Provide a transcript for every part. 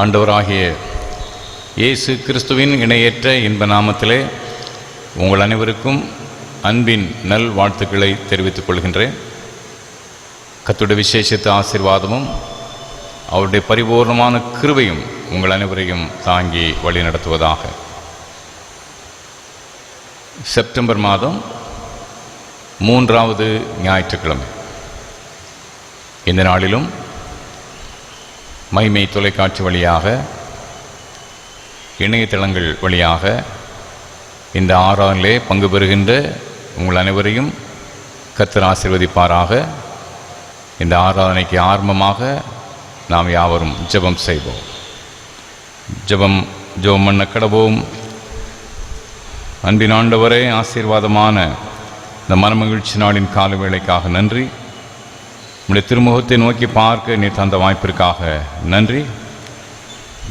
ஆண்டவராகிய இயேசு கிறிஸ்துவின் இணையற்ற இன்ப நாமத்திலே உங்கள் அனைவருக்கும் அன்பின் நல் வாழ்த்துக்களை தெரிவித்துக் கொள்கின்றேன். கர்த்தருடைய விசேஷித்த ஆசீர்வாதமும் அவருடைய பரிபூர்ணமான கிருபையும் உங்கள் அனைவரையும் தாங்கி வழி நடத்துவதாக. செப்டம்பர் மாதம் 3வது ஞாயிற்றுக்கிழமை. இந்த நாளிலும் மைமை தொலைக்காட்சி வழியாக, இணையதளங்கள் வழியாக இந்த ஆராதனையிலே பங்கு பெறுகின்ற உங்கள் அனைவரையும் கர்த்தர் ஆசீர்வதிப்பாராக. இந்த ஆராதனைக்கு ஆரம்பமாக நாம் யாவரும் ஜெபம் செய்வோம். ஜெபம் பண்ண கடவோம். அன்பின் ஆண்டவரே, ஆசீர்வாதமான இந்த மனமகிழ்ச்சி நாளின் கால வேளைக்காக நன்றி. உடைய திருமுகத்தை நோக்கி பார்க்க நீ தந்த வாய்ப்பிற்காக நன்றி.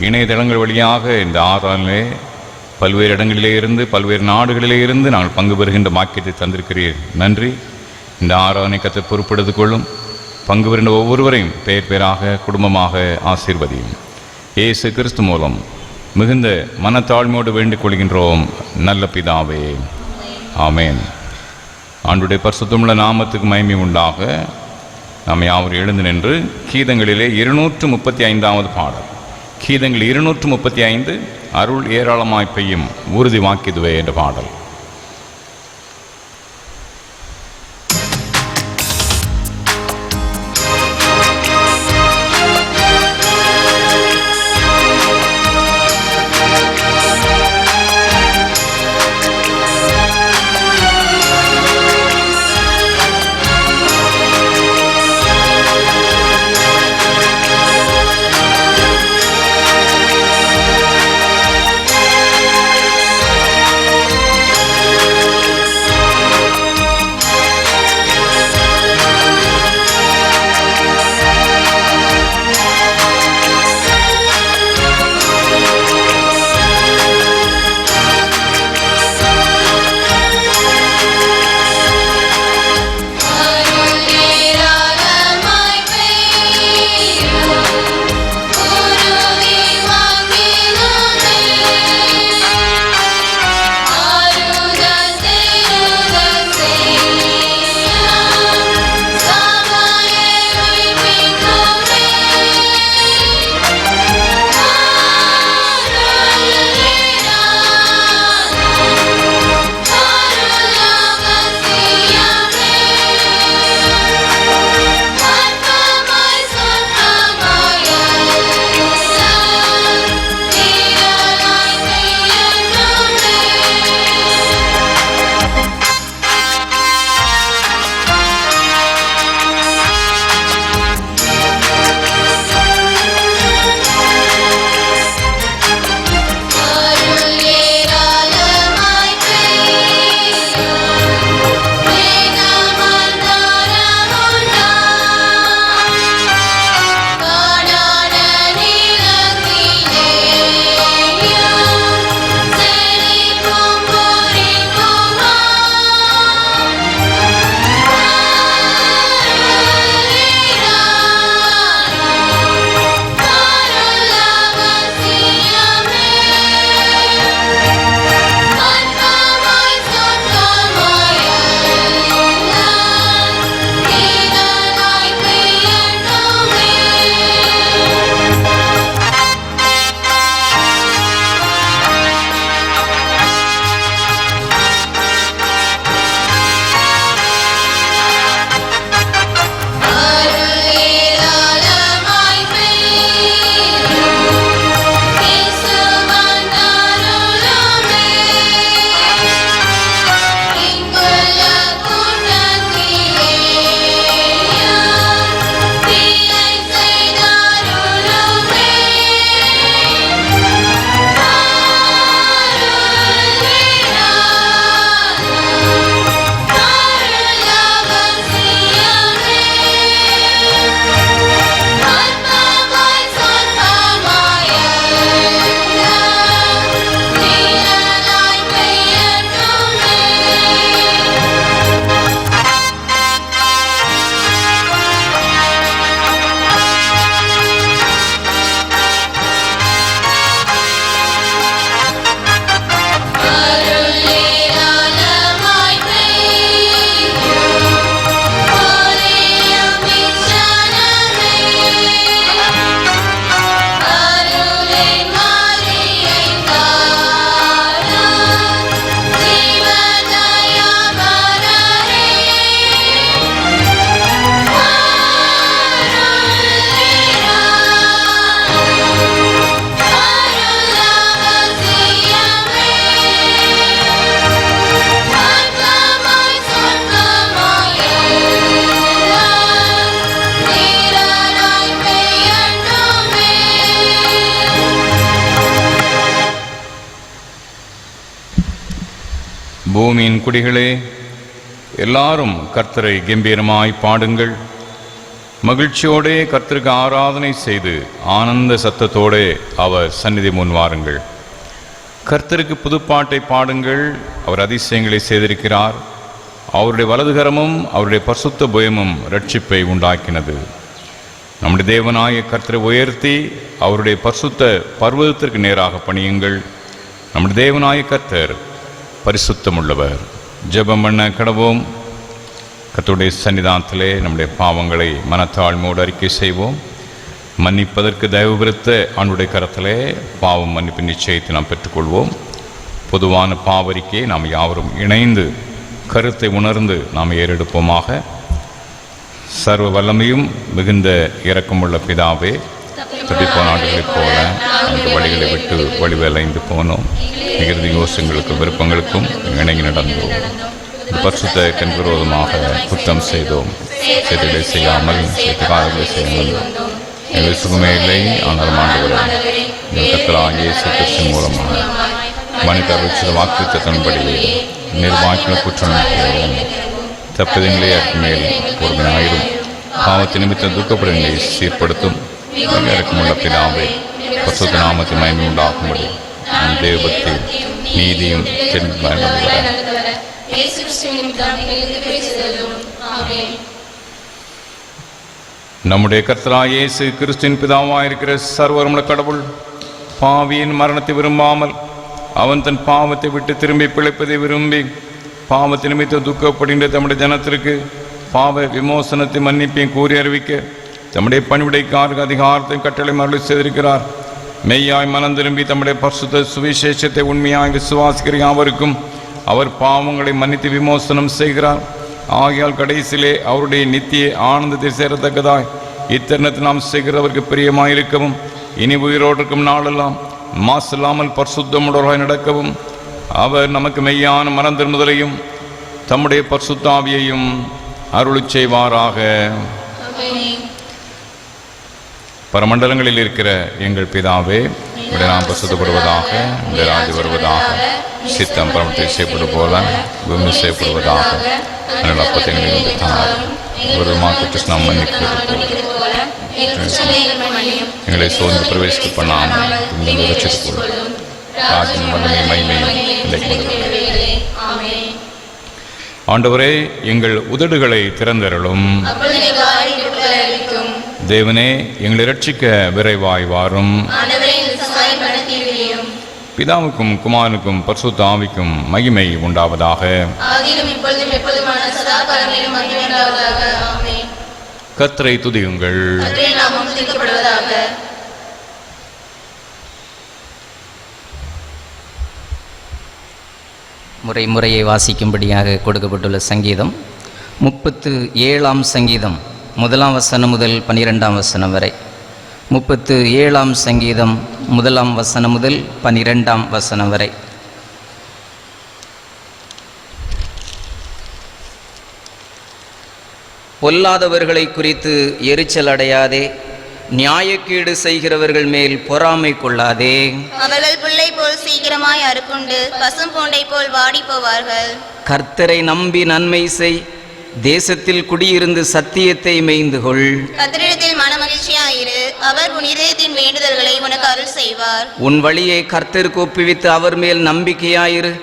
இணையதளங்கள் வழியாக இந்த ஆராதனையிலே பல்வேறு இடங்களிலே இருந்து, பல்வேறு நாடுகளிலே இருந்து நாங்கள் பங்கு பெறுகின்ற பாக்கியத்தை தந்திருக்கிறீர். நன்றி. இந்த ஆராதனை கர்த்தர் பொறுப்பெடுத்துக் கொள்ளும். பங்கு பெறுகின்ற ஒவ்வொருவரையும் பேர் பேராக குடும்பமாக ஆசீர்வதியும். இயேசு கிறிஸ்து மூலம் மிகுந்த மனத்தாழ்மையோடு வேண்டிக் கொள்கின்றோம் நல்ல பிதாவே, ஆமேன். ஆண்டுடைய பரிசுத்தமுள்ள நாமத்துக்கு மகிமை உண்டாக. நாம் யாவரும் எழுந்து நின்று கீதங்களிலே 235வது பாடல், கீதங்கள் 235, அருள் ஏராளமாய் பெய்யும் உறுதி வாக்கிதுவே என்ற பாடல். Amen. பூமியின் குடிகளே, எல்லாரும் கர்த்தரை கம்பீரமாய் பாடுங்கள். மகிழ்ச்சியோடே கர்த்தருக்கு ஆராதனை செய்து ஆனந்த சத்தத்தோடே அவர் சந்நிதி முன் வாருங்கள். கர்த்தருக்கு புதுப்பாட்டை பாடுங்கள். அவர் அதிசயங்களை செய்திருக்கிறார். அவருடைய வலதுகரமும் அவருடைய பரிசுத்த புயமும் இரட்சிப்பை உண்டாக்கினது. நம்முடைய தேவனாய கர்த்தரை உயர்த்தி அவருடைய பரிசுத்த பர்வதத்திற்கு நேராக பணியுங்கள். நம்முடைய தேவனாய கர்த்தர் பரிசுத்தமுள்ளவர். ஜெபம் பண்ண கடவோம். கர்த்தருடைய சன்னிதானத்திலே நம்முடைய பாவங்களை மனத்தாழ்மையோடு அறிக்கை செய்வோம். மன்னிப்பதற்கு தயவு பெருத்த ஆண்டுடைய கரத்திலே பாவம் மன்னிப்பு நிச்சயத்தை நாம் பெற்றுக்கொள்வோம். பொதுவான பாவரிக்கையை நாம் யாவரும் இணைந்து கருத்தை உணர்ந்து நாம் ஏறெடுப்போமாக. சர்வ வல்லமையும் மிகுந்த இரக்கமுள்ள பிதாவே, தப்பிப்போன ஆண்டுகளைப் போல அந்த வழிகளை விட்டு வழிவலைந்து போனோம். மிகுந்த யோசனைகளுக்கும் விருப்பங்களுக்கும் இணங்கி நடந்தோம். பரிசுத்த விரோதமாக குற்றம் செய்தோம். செய்திகளை செய்யாமல் காரியங்களை செய்யாமல் எங்கள் சுகமே இல்லை. ஆனால் ஆண்டவரே, எங்கள் கர்த்தராகிய இயேசு கிறிஸ்துவின் மூலமாக மனித அருட்சித வாக்குத்தத்தின்படி நிர்வாகின குற்றம் தப்பதிகளை மேல் பொறுமையாயிரும். பாவத்தை நிமித்தம் துக்கப்படுங்களை சீர்படுத்தும். இறக்கமுள்ள பிதாவே, பரிசுத்த நாமத்தை மகிமை உண்டாக்கும்படி நம் தேவபக்தி நீதியும் நம்முடைய கர்த்தராகிய இயேசு கிறிஸ்துவின் பிதாவாயிருக்கிற சர்வவல்லமையுள்ள கடவுள் பாவியின் மரணத்தை விரும்பாமல் அவன் தன் பாவத்தை விட்டு திரும்பி பிழைப்பதை விரும்பி பாவத்தை நிமித்தம் துக்கப்படுகின்ற தம்முடைய ஜனத்திற்கு பாவ விமோசனத்தை மன்னிப்பையும் கூறி அறிவிக்க தம்முடைய பணிவிடைக்காரருக்கு அதிகாரத்தையும் கட்டளை அருளி செய்திருக்கிறார். மெய்யாய் மனம் திரும்பி தம்முடைய பரிசுத்த சுவிசேஷத்தை உண்மையாய் விசுவாசிக்கிற யாவருக்கும் அவர் பாவங்களை மன்னித்து விமோசனம் செய்கிறார். ஆகையால் கடைசியிலே அவருடைய நித்திய ஆனந்தத்தை சேரத்தக்கதாய் இத்தருணத்தில் நாம் செய்கிறவருக்கு பிரியமாயிருக்கவும் இனி உயிரோடு இருக்கும் நாளெல்லாம் மாசில்லாமல் பரிசுத்தமுடராய் நடக்கவும் அவர் நமக்கு மெய்யான மனம் திரும்புதலையும் தம்முடைய பரிசுத்த ஆவியையும் அருளச் செய்வாராக. பரமண்டலங்களில் இருக்கிற எங்கள் பிதாவே, உடைய நாம் பரிசுத்தப்படுவதாக, உடைய ராஜ்யம் வருவதாக, சித்தம் பரமத்தை செய்யப்படும் போல பூமி செய்யப்படுவதாக. அப்பத்தை ஒரு மாற்று நாம் மன்னிக்கிறது எங்களை சோர்ந்து பிரவேசிக்க பண்ணாமல் ஆண்டவரே, எங்கள் உதடுகளை திறந்தருளும். தேவனே, எங்களை ரட்சிக்க விரைவாய் வாரும். பிதாவுக்கும் குமாரனுக்கும் பரிசுத்த ஆவிக்கும் மகிமை உண்டாவதாக. கர்த்தரை துதியுங்கள். முறையை வாசிக்கும்படியாக கொடுக்கப்பட்டுள்ள சங்கீதம் 37ஆம் சங்கீதம் 1ஆம் வசனம் முதல் 12ஆம் வசனம் வரை. 37ஆம் சங்கீதம் 1ஆம் வசனம் முதல் 12ஆம் வசனம் வரை. பொல்லாதவர்களை குறித்து எரிச்சல் அடையாதே, நியாயக்கேடு செய்கிறவர்கள் மேல் பொறாமை கொள்ளாதே. அவர்கள் புல்லை போல் சீக்கிரமாய் அறுப்புண்டு பசும் பூண்டை போல் வாடி போவார்கள். கர்த்தரை நம்பி நன்மை செய், தேசத்தில் குடியிருந்து சத்தியத்தை மேய்ந்து கொள். கர்த்தரிடத்தில் மனமகிழ்ச்சியாயிரு, அவர் உன் இதயத்தின் வேண்டுதல்களை உனக்கு அருள் செய்வார். உன் வழியை கர்த்தருக்கு ஒப்புவித்து அவர் மேல் நம்பிக்கையாயிரு,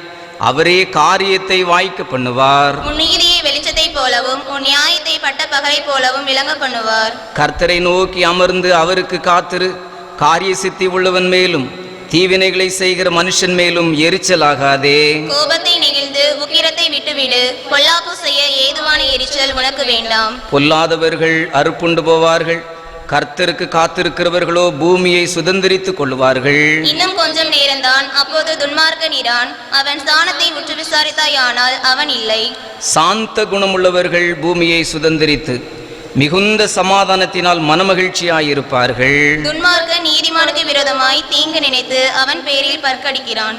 அவரே காரியத்தை வாய்க்க பண்ணுவார். உன் நீதியை வெளிச்சத்தை போலவும் உன் நியாயத்தை பட்ட பகலை போலவும் விளங்க பண்ணுவார். கர்த்தரை நோக்கி அமர்ந்து அவருக்கு காத்திரு, காரிய சித்தி உள்ளவன் மேலும் தீவினைகளை செய்கிற மனுஷன் மேலும் எரிச்சலாகாதே. கோபத்தை நெகிழ்ந்து உக்கிரத்தை விட்டுவிடு, பொல்லாப்பு செய்ய ஏதுவான எரிச்சல் உனக்கு வேண்டாம். பொல்லாதவர்கள் அறுப்புண்டு போவார்கள், கர்த்தருக்கு காத்திருக்கிறவர்களோ பூமியை சுதந்திரித்துக் கொள்வார்கள். இன்னும் கொஞ்சம் நேரம்தான், அப்போது துன்மார்க்கன் இரான். அவன் ஸ்தானத்தை உற்று விசாரித்தாயானால் அவன் இல்லை. சாந்த குணமுள்ளவர்கள் பூமியை சுதந்திரித்து மிகுந்த சமாதானத்தினால் மனமகிழ்ச்சியாயிருப்பார்கள். துன்மார்க்கன் நீதிமானுக்கு விரோதமாய் தீங்கு நினைத்து அவன் பேரில் பற்கடிக்கிறான்.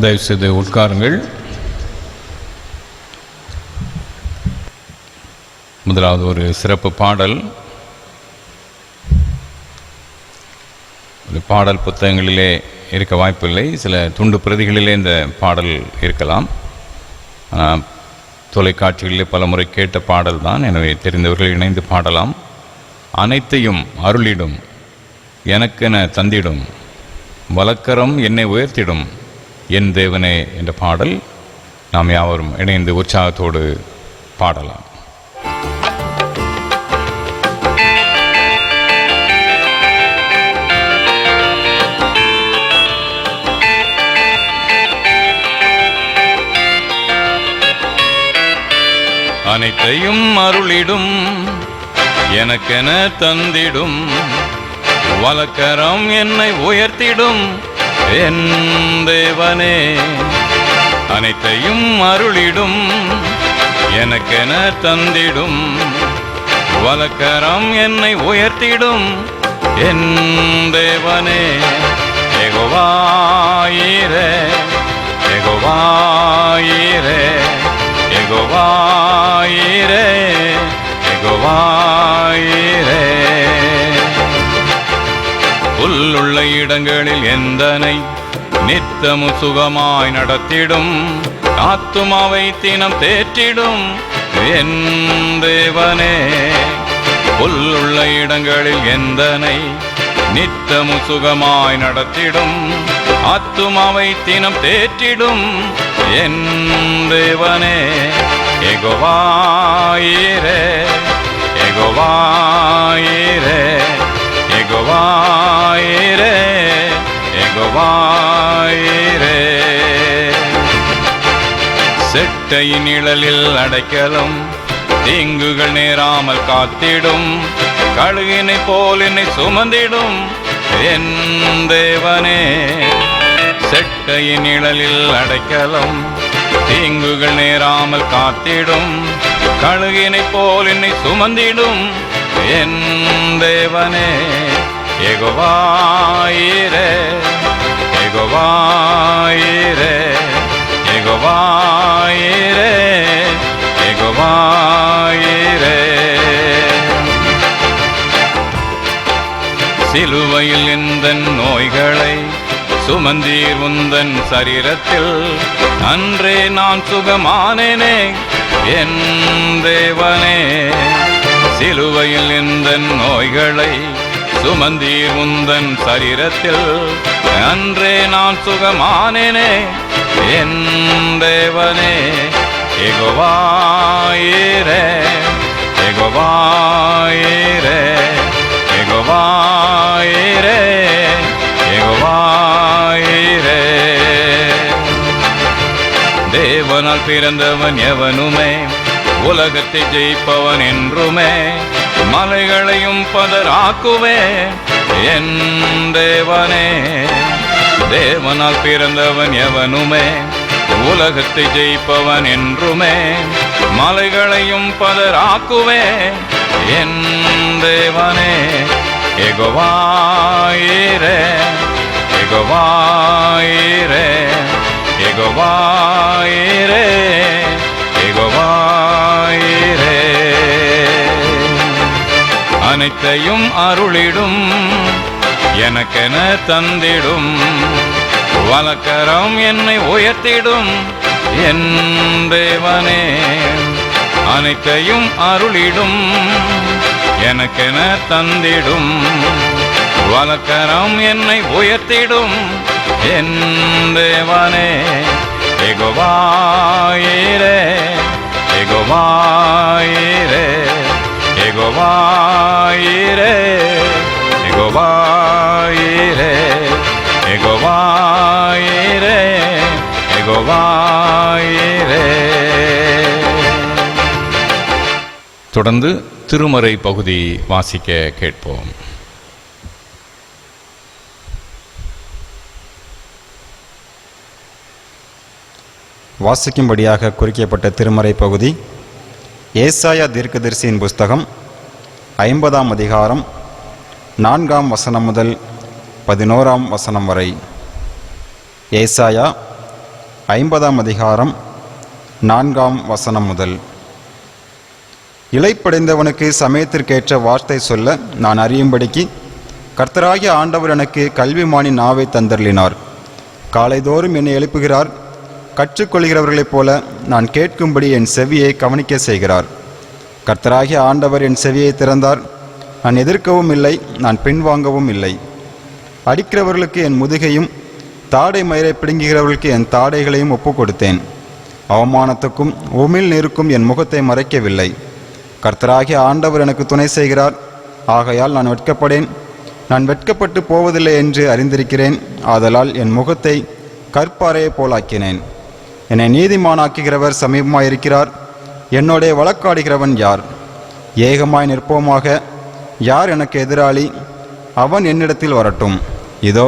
தயவுசெய்து உட்காருங்கள். முதலாவது ஒரு சிறப்பு பாடல். பாடல் புத்தகங்களிலே இருக்க வாய்ப்பில்லை, சில துண்டு பிரதிகளிலே இந்த பாடல் இருக்கலாம். ஆனால் தொலைக்காட்சிகளிலே பல முறை கேட்ட பாடல் தான், எனவே தெரிந்தவர்கள் இணைந்து பாடலாம். அனைத்தையும் அருளிடும், எனக்கென தந்திடும், வலக்கரம் என்னை உயர்த்திடும் என் தேவனே என்ற பாடல் நாம் யாவரும் இணைந்து உற்சாகத்தோடு பாடலாம். அனைத்தையும் அருளிடும், எனக்கென தந்திடும், வலக்கரம் என்னை உயர்த்திடும் என் தேவனே. அனைத்தையும் அருளிடும், எனக்கென தந்திடும், வலக்கரம் என்னை உயர்த்திடும் என் தேவனே. யெகோவா ஈரே, யெகோவா ஈரே, யெகோவா ஈரே, யெகோவா ஈரே. புல்லுள்ள இடங்களில் எந்தனை நித்தமும் சுகமாய் நடத்திடும், ஆத்துமாவை தினம் தேற்றிடும் என் தேவனே. புல்லுள்ள இடங்களில் எந்தனை நித்தமும் சுகமாய் நடத்திடும், ஆத்துமாவை தினம் தேற்றிடும் என் தேவனே. யெகோவா ஈரே, யெகோவா ஈரே, யெகோவா ஈரே, யெகோவா ஈரே. செட்டையின் நிழலில் அடைக்கலும், தீங்குகள் நேராமல் காத்திடும், கழுகினை போல் என்னை சுமந்திடும் என் தேவனே. செட்டையின் நிழலில் அடைக்கலும், தீங்குகள் நேராமல் காத்திடும், கழுகினை போல் என்னை சுமந்திடும் என் தேவனே. யெகோவா ஈரே, யெகோவா ஈரே, யெகோவா ஈரே, யெகோவா ஈரே. சிலுவையில் எந்தன் நோய்களை சுமந்தீர் உந்தன் சரீரத்தில், அன்றே நான் சுகமானேனே என் தேவனே. சிலுவையில் எந்தன் நோய்களை சுமந்தீர் உந்தன் சரீரத்தில், அன்றே நான் சுகமானேனே என் தேவனே. யெகோவா ஈரே, யெகோவா ஈரே, யெகோவா ஈரே, யெகோவா ஈரே. தேவனால் பிறந்தவன் எவனுமே உலகத்தை ஜெயிப்பவன் என்றுமே, மலைகளையும் பதராக்குவே என் தேவனே. தேவனால் பிறந்தவன் எவனுமே உலகத்தை ஜெயிப்பவன் என்றுமே, மலைகளையும் பதராக்குவே என் தேவனே. யெகோவா ஈரே, யெகோவா ஈரே, யெகோவா ஈரே, யெகோவா ஈரே. அனைத்தையும் அருளிடும், எனக்கென தந்திடும், வலக்கரம் என்னை உயர்த்திடும் என் தேவனே. அனைத்தையும் அருளிடும், எனக்கென தந்திடும், வலக்கரம் என்னை உயர்த்திடும் என் தேவனே. யெகோவா ஈரே, யெகோவா ஈரே, யெகோவா ஈரே, யெகோவா ஈரே, யெகோவா ஈரே, யெகோவா ஈரே. தொடர்ந்து திருமறை பகுதி வாசிக்க கேட்போம். வாசிக்கும்படியாக குறிக்கப்பட்ட திருமறை பகுதி ஏசாயா தீர்க்கதரிசியின் புஸ்தகம் 50ஆம் அதிகாரம் 4ஆம் வசனம் முதல் 11ஆம் வசனம் வரை. ஏசாயா 50ஆம் அதிகாரம் 4ஆம் வசனம் முதல். இளைப்படைந்தவனுக்கு சமயத்திற்கேற்ற வார்த்தை சொல்ல நான் அறியும்படிக்கு கர்த்தராகிய ஆண்டவர் எனக்கு கல்விமானி நாவை தந்தருளினார். காலைதோறும் என்னை எழுப்புகிறார். கற்றுக்கொள்கிறவர்களைப் போல நான் கேட்கும்படி என் செவியை கவனிக்க செய்கிறார். கர்த்தராகிய ஆண்டவர் என் செவியை திறந்தார். நான் எதிர்க்கவும் இல்லை, நான் பின்வாங்கவும் இல்லை. அடிக்கிறவர்களுக்கு என் முதுகையும் தாடை மயிரை பிடுங்குகிறவர்களுக்கு என் தாடைகளையும் ஒப்பு கொடுத்தேன். அவமானத்துக்கும் உமிழ் நீருக்கும் என் முகத்தை மறைக்கவில்லை. கர்த்தராகிய ஆண்டவர் எனக்கு துணை செய்கிறார். ஆகையால் நான் வெட்கப்படேன். நான் வெட்கப்பட்டு போவதில்லை என்று அறிந்திருக்கிறேன். ஆதலால் என் முகத்தை கற்பாறையை போலாக்கினேன். என்னை நீதிமானாக்குகிறவர் சமீபமாயிருக்கிறார். என்னோட வழக்காடுகிறவன் யார்? ஏகமாய் நிற்போமாக. யார் எனக்கு எதிராளி? அவன் என்னிடத்தில் வரட்டும். இதோ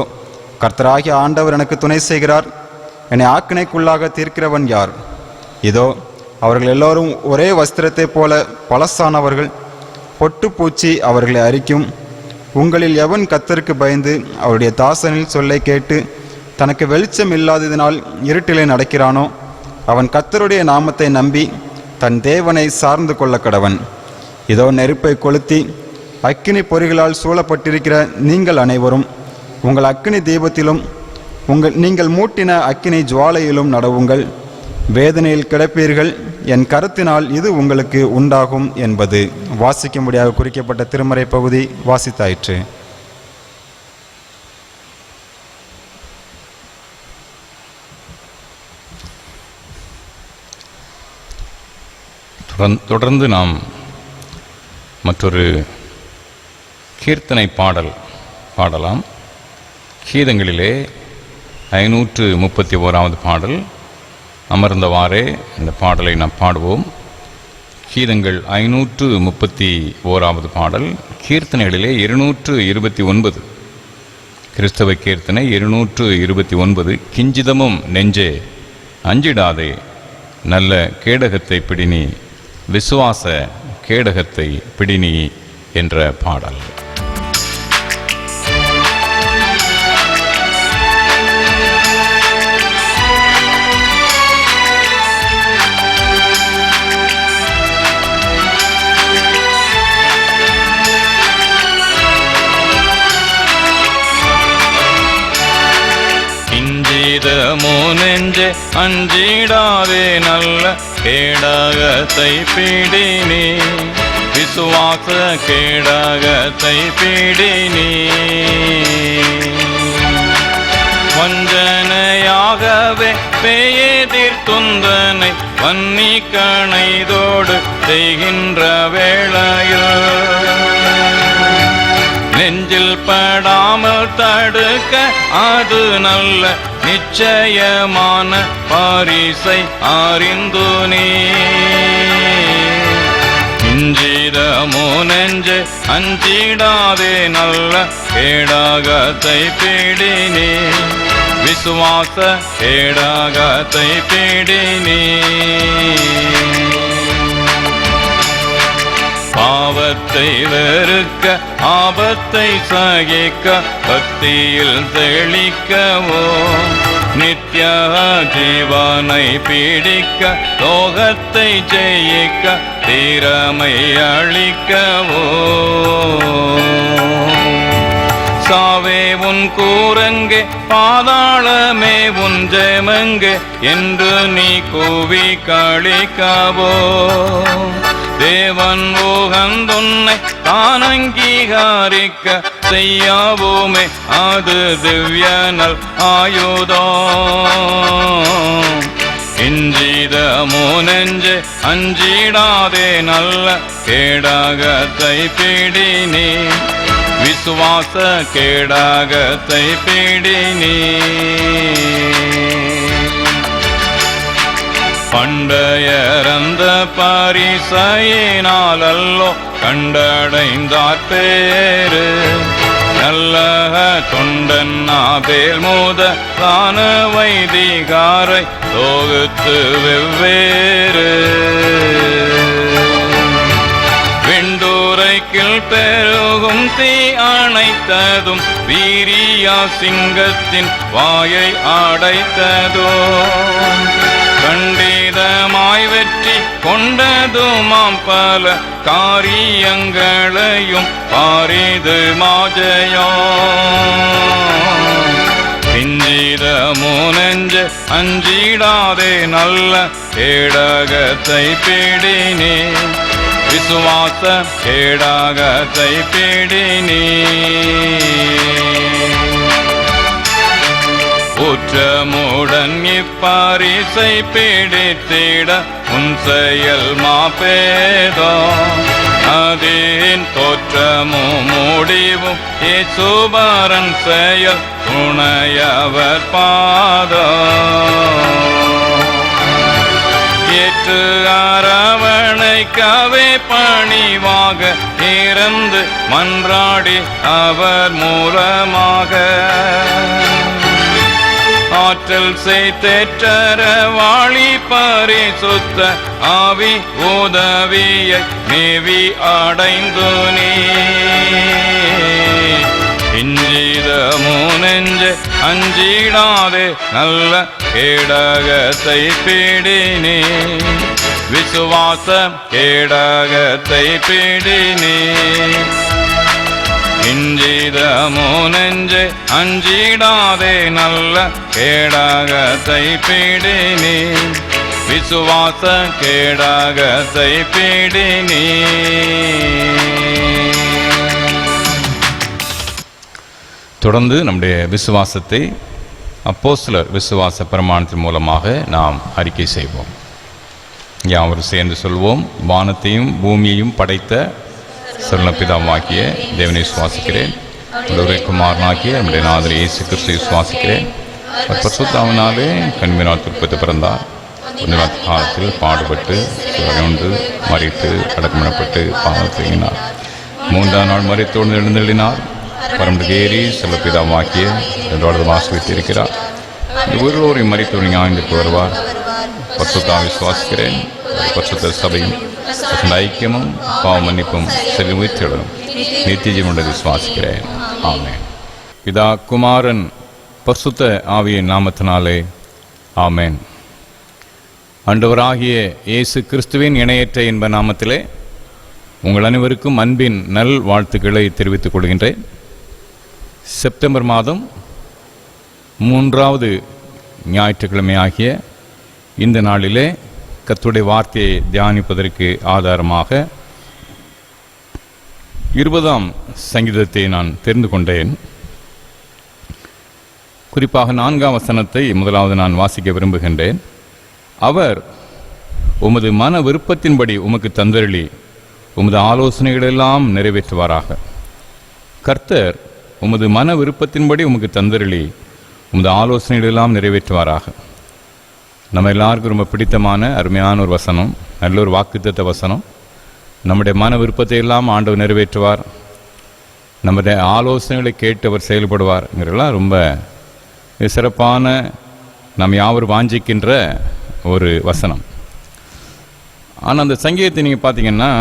கர்த்தராகிய ஆண்டவர் எனக்கு துணை செய்கிறார். என்னை ஆக்கினைக்குள்ளாக தீர்க்கிறவன் யார்? இதோ அவர்கள் எல்லோரும் ஒரே வஸ்திரத்தைப் போல பழசானவர்கள். பொட்டுப்பூச்சி அவர்களை அரிக்கும். உங்களில் எவன் கர்த்தருக்கு பயந்து அவருடைய தாசனில் சொல்லை கேட்டு தனக்கு வெளிச்சம் இல்லாததினால் இருட்டிலே நடக்கிறானோ அவன் கர்த்தருடைய நாமத்தை நம்பி தன் தேவனை சார்ந்து கொள்ள கடவன். இதோ நெருப்பை கொளுத்தி அக்கினி பொறிகளால் சூழப்பட்டிருக்கிற நீங்கள் அனைவரும் உங்கள் அக்கினி தீபத்திலும் நீங்கள் மூட்டின அக்கினி ஜுவாலையிலும் நடவுங்கள். வேதனையில் கிடப்பீர்கள். என் கருத்தினால் இது உங்களுக்கு உண்டாகும் என்பது வாசிக்கும்படியாக குறிக்கப்பட்ட திருமறை பகுதி வாசித்தாயிற்று. தொடர்ந்து நாம் மற்றொரு கீர்த்தனை பாடலாம். கீதங்களிலே 531வது பாடல். அமர்ந்தவாறே இந்த பாடலை நாம் பாடுவோம். கீதங்கள் 531வது பாடல். கீர்த்தனைகளிலே 229, கிறிஸ்தவ கீர்த்தனை 229. கிஞ்சிதமும் நெஞ்சே அஞ்சிடாதே, நல்ல கேடகத்தை பிடினி, விசுவாச கேடகத்தை பிடினி என்ற பாடல். நெஞ்சே அஞ்சிடாதே, நல்ல கேடகத்தை பிடினி, விசுவாச கேடகத்தை பிடினி. வஞ்சனையாகவே பேயெதிர்த்துந்தனை வன்னி கணைதோடு செய்கின்ற வேளையில் நெஞ்சில் படாமல் தடுக்க அது நல்ல நிச்சயமான பரிசை அறிந்து நீ. இஞ்சிதமோ நெஞ்சே அஞ்சிடாதே, நல்ல கேடகத்தை பிடினி, விசுவாச கேடகத்தை பிடினி. பாவத்தை வெறுக்க ஆபத்தை சகிக்க பக்தியில் தெளிக்கவோ, நித்ய ஜீவனை பிடிக்க லோகத்தை ஜெயிக்க திறமை அளிக்கவோ. சாவே உன் கூரங்கே, பாதாளமே உன் ஜெயமங்கே என்று நீ கூவி களிக்கவோ. தேவன் உகந்துன்னை தான் அங்கீகரிக்க செய்யாவோமே அது திவ்யனல் ஆயுதம். இஞ்சிதமோ நெஞ்சே அஞ்சிடாதே, நல்ல கேடகத்தை பிடினி, விசுவாச கேடகத்தை பிடினி. பண்டையரந்த பரிசையினாலல்லோ கண்டடைந்தார் பேரு, நல்ல தொண்டன் ஆபேல் மூத தான வைதிகாரை தொகுத்து வெவ்வேறு. வெண்டூரைக்கில் பெருகும் தீ அணைத்ததும் வீரியா சிங்கத்தின் வாயை அடைத்ததோ கண்டிதமாய் வெற்றி கொண்டதுமாம் பல காரியங்களையும் பாரிது மாஜயோ பிஞ்சிதமோ நெஞ்ச அஞ்சிடாதே நல்ல கேடகத்தை பிடினே விசுவாச கேடகத்தை பிடினே ஊற்றமுடன் இப்பரிசை பிடித்திட உன் செயல் மாப்பேதோ அதின் தோற்றமும் முடிவும் இயேசுபரன் செயல் துணையவர் பாதோ ஏற்று அரவணைக்கவே பணிவாக இறந்து மன்றாடி அவர் மூலமாக ஆற்றல் செய்தேற்றர வாழி பரிசுத்த ஆவி உதவியை மேவி அடைந்து நீ இஞ்சிதமோ நெஞ்ச அஞ்சிடாதே நல்ல கேடகத்தை பிடினே விசுவாச கேடகத்தை பிடினே இஞ்சிதமோ நெஞ்சே அஞ்சிடாதே நல்ல கேடகத்தை பிடினே விசுவாச கேடகத்தை பிடினே. தொடர்ந்து நம்முடைய விசுவாசத்தை அப்போஸ்தலர் விசுவாச பிரமாணத்தின் மூலமாக நாம் அறிக்கை செய்வோம். யாவரும் சேர்ந்து சொல்வோம். வானத்தையும் பூமியையும் படைத்த சர்வபிதாவாகிய தேவனை விசுவாசிக்கிறேன். ஒரே குமாரனாகிய நம்முடைய நாதர் இயேசு கிறிஸ்துவை விசுவாசிக்கிறேன். அவர் பரிசுத்தாவினாலே கன்னியினால் திருப்பதி பிறந்தார். கொஞ்ச காலத்தில் பாடுபட்டு உண்டு மறித்து அடக்கமிடப்பட்டு பாவம் செய்யினார். 3ஆம் நாள் மரித்தோடு எழுந்தெழுதினார். பரம்புக்கு ஏறி செல்லப்பிதாவாக்கிய இரண்டாவது வாசித்திருக்கிறார். இந்த உயிரோரை மறித்தோடு ஞாயிற்கு வருவார். பரிசுத்தா விசுவாசிக்கிறேன். பரிசுத்த சபையும் ஐக்கியமும் பாவ மன்னிப்பும் செல்வித்திடனும் நித்திய ஜீவனை விசுவாசிக்கிறேன். ஆமென். பிதா குமாரன் பரிசுத்த ஆவியின் நாமத்தினாலே ஆமென். ஆண்டவராகிய இயேசு கிறிஸ்துவின் இணையற்ற இன்ப நாமத்திலே உங்கள் அனைவருக்கும் அன்பின் நல் வாழ்த்துக்களை தெரிவித்துக் கொள்கின்றேன். செப்டம்பர் மாதம் 3வது ஞாயிற்றுக்கிழமை ஆகிய இந்த நாளிலே கர்த்தருடைய வார்த்தையை தியானிப்பதற்கு ஆதாரமாக 20ஆம் சங்கீதத்தை நான் தெரிந்து கொண்டேன். குறிப்பாக 4ஆம் வசனத்தை முதலாவது நான் வாசிக்க விரும்புகின்றேன். அவர் உமது மன விருப்பத்தின்படி உமக்கு தந்தருளி உமது ஆலோசனைகளெல்லாம் நிறைவேற்றுவாராக. கர்த்தர் உமது மன விருப்பத்தின்படி உமக்கு தந்தருளி உமது ஆலோசனைகளெல்லாம் நிறைவேற்றுவாராக. நம்ம எல்லாருக்கும் ரொம்ப பிடித்தமான அருமையான ஒரு வசனம், நல்ல ஒரு வாக்குத்தத்த வசனம். நம்முடைய மன விருப்பத்தை எல்லாம் ஆண்டவர் நிறைவேற்றுவார். நம்முடைய ஆலோசனைகளை கேட்டு அவர் செயல்படுவார்ங்கிறலாம் ரொம்ப சிறப்பான நாம் யாவரும் வாஞ்சிக்கின்ற ஒரு வசனம். ஆனால் அந்த சங்கீதத்தை நீங்கள் பார்த்தீங்கன்னா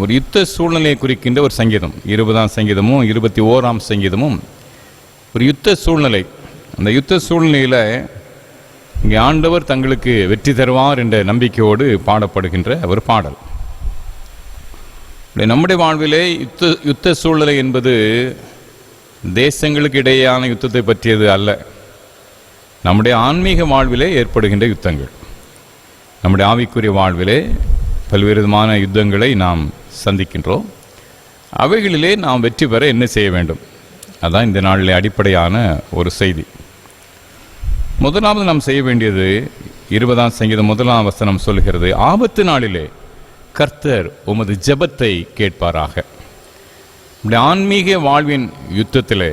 ஒரு யுத்த சூழ்நிலையை குறிக்கின்ற ஒரு சங்கீதம். 20ஆம் சங்கீதமும் 21ஆம் சங்கீதமும் ஒரு யுத்த சூழ்நிலை. அந்த யுத்த சூழ்நிலையில் இங்கே ஆண்டவர் தங்களுக்கு வெற்றி தருவார் என்ற நம்பிக்கையோடு பாடப்படுகின்ற ஒரு பாடல். நம்முடைய வாழ்விலே யுத்த சூழ்நிலை என்பது தேசங்களுக்கு இடையேயான யுத்தத்தை பற்றியது அல்ல. நம்முடைய ஆன்மீக வாழ்விலே ஏற்படுகின்ற யுத்தங்கள், நம்முடைய ஆவிக்குரிய வாழ்விலே பல்வேறு விதமான யுத்தங்களை நாம் சந்திக்கின்றோம். அவைகளிலே நாம் வெற்றி பெற என்ன செய்ய வேண்டும்? அதான் இந்த நாளிலே அடிப்படையான ஒரு செய்தி. முதலாவது நாம் செய்ய வேண்டியது 20ஆம் சங்கீதம் 1ஆம் வசனம் சொல்கிறது, ஆபத்து நாளிலே கர்த்தர் உமது ஜெபத்தை கேட்பாராக. நம்முடைய ஆன்மீக வாழ்வின் யுத்தத்திலே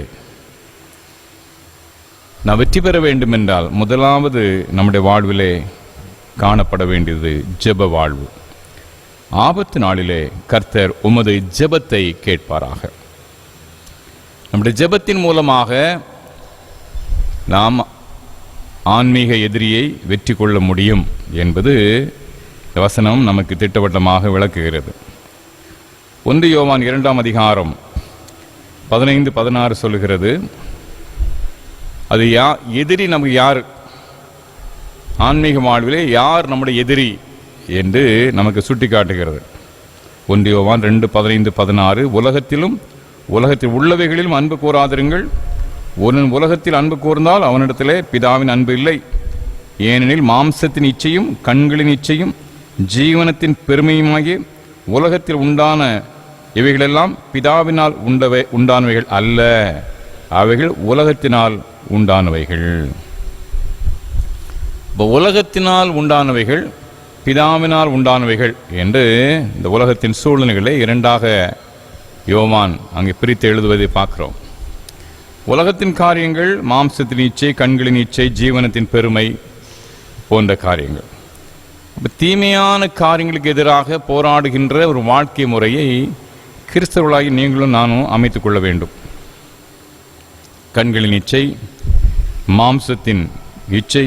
நாம் வெற்றி பெற வேண்டும் என்றால் முதலாவது நம்முடைய வாழ்விலே காணப்பட வேண்டியது ஜெப வாழ்வு. ஆபத்து நாளிலே கர்த்தர் உமது ஜெபத்தை கேட்பாராக. நம்முடைய ஜெபத்தின் மூலமாக நாம் ஆன்மீக எதிரியை வெற்றி கொள்ள முடியும் என்பது வசனம் நமக்கு திட்டவட்டமாக விளக்குகிறது. 1 யோவான் 2ஆம் அதிகாரம் 15-16 சொல்லுகிறது. அது எதிரி நமக்கு யார், ஆன்மீக வாழ்விலே யார் நம்முடைய எதிரி என்று நமக்கு சுட்டி காட்டுகிறது. 1 யோவான் 2:15-16 உலகத்திலும் உலகத்தில் உள்ளவைகளிலும் அன்பு கூறாதிருங்கள். ஒருவன் உலகத்தில் அன்பு கூர்ந்தால் அவனிடத்திலே பிதாவின் அன்பு இல்லை. ஏனெனில் மாம்சத்தின் இச்சையும் கண்களின் இச்சையும் ஜீவனத்தின் பெருமையுமாகிய உலகத்தில் உண்டான இவைகளெல்லாம் பிதாவினால் உண்டானவைகள் அல்ல, அவைகள் உலகத்தினால் உண்டானவைகள். உலகத்தினால் உண்டானவைகள் பிதாவினால் உண்டானவைகள் என்று இந்த உலகத்தின் சூழ்நிலைகளை இரண்டாக யோவான் அங்கே பிரித்து எழுதுவதை பார்க்கிறோம். உலகத்தின் காரியங்கள் மாம்சத்தின் இச்சை, கண்களின் இச்சை, ஜீவனத்தின் பெருமை போன்ற காரியங்கள். தீமையான காரியங்களுக்கு எதிராக போராடுகின்ற ஒரு வாழ்க்கை முறையை கிறிஸ்தவர்களாகி நீங்களும் நானும் அமைத்துக் கொள்ள வேண்டும். கண்களின் இச்சை, மாம்சத்தின் இச்சை,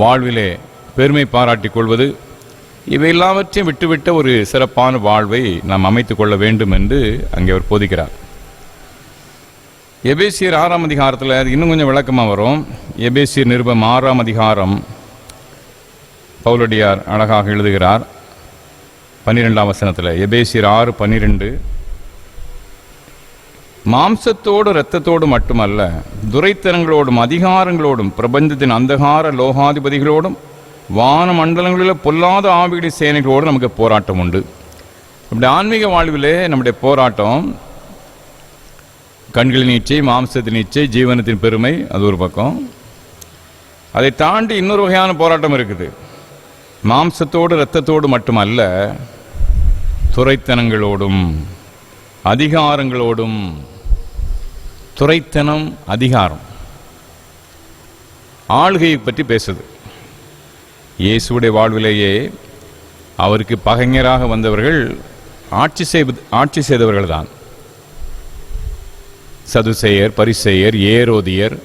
வாழ்விலே பெருமை பாராட்டிக் கொள்வது, இவை எல்லாவற்றையும் விட்டுவிட்ட ஒரு சிறப்பான வாழ்வை நாம் அமைத்துக் கொள்ள வேண்டும் என்று அங்கே அவர் போதிக்கிறார். எபேசியர் 6ஆம் அதிகாரத்தில் அது இன்னும் கொஞ்சம் விளக்கமாக வரும். எபேசியர் நிருபம் 6ஆம் அதிகாரம் பவுலடியார் அழகாக எழுதுகிறார். 12ஆம் வசனத்தில் எபேசியர் 6:12 மாம்சத்தோடு இரத்தத்தோடு மட்டுமல்ல, துரைத்தனங்களோடும் அதிகாரங்களோடும் பிரபஞ்சத்தின் அந்தகார லோகாதிபதிகளோடும் வான மண்டலங்களில் பொல்லாத ஆவிகளை சேனைகளோடு நமக்கு போராட்டம் உண்டு. இப்படி ஆன்மீக வாழ்விலே நம்முடைய போராட்டம் கண்களின் இச்சை, மாம்சத்தின் இச்சை, ஜீவனத்தின் பெருமை, அது ஒரு பக்கம். அதை தாண்டி இன்னொரு வகையான போராட்டம் இருக்குது. மாம்சத்தோடு இரத்தத்தோடு மட்டுமல்ல, துரைத்தனங்களோடும் அதிகாரங்களோடும். துரைத்தனம், அதிகாரம், ஆளுகையை பற்றி பேசுது. இயேசுடைய வாழ்விலேயே அவருக்கு பகைஞராக வந்தவர்கள் ஆட்சி செய்தவர்கள் தான். சதுசேயர், பரிசேயர், ஏரோதியர்,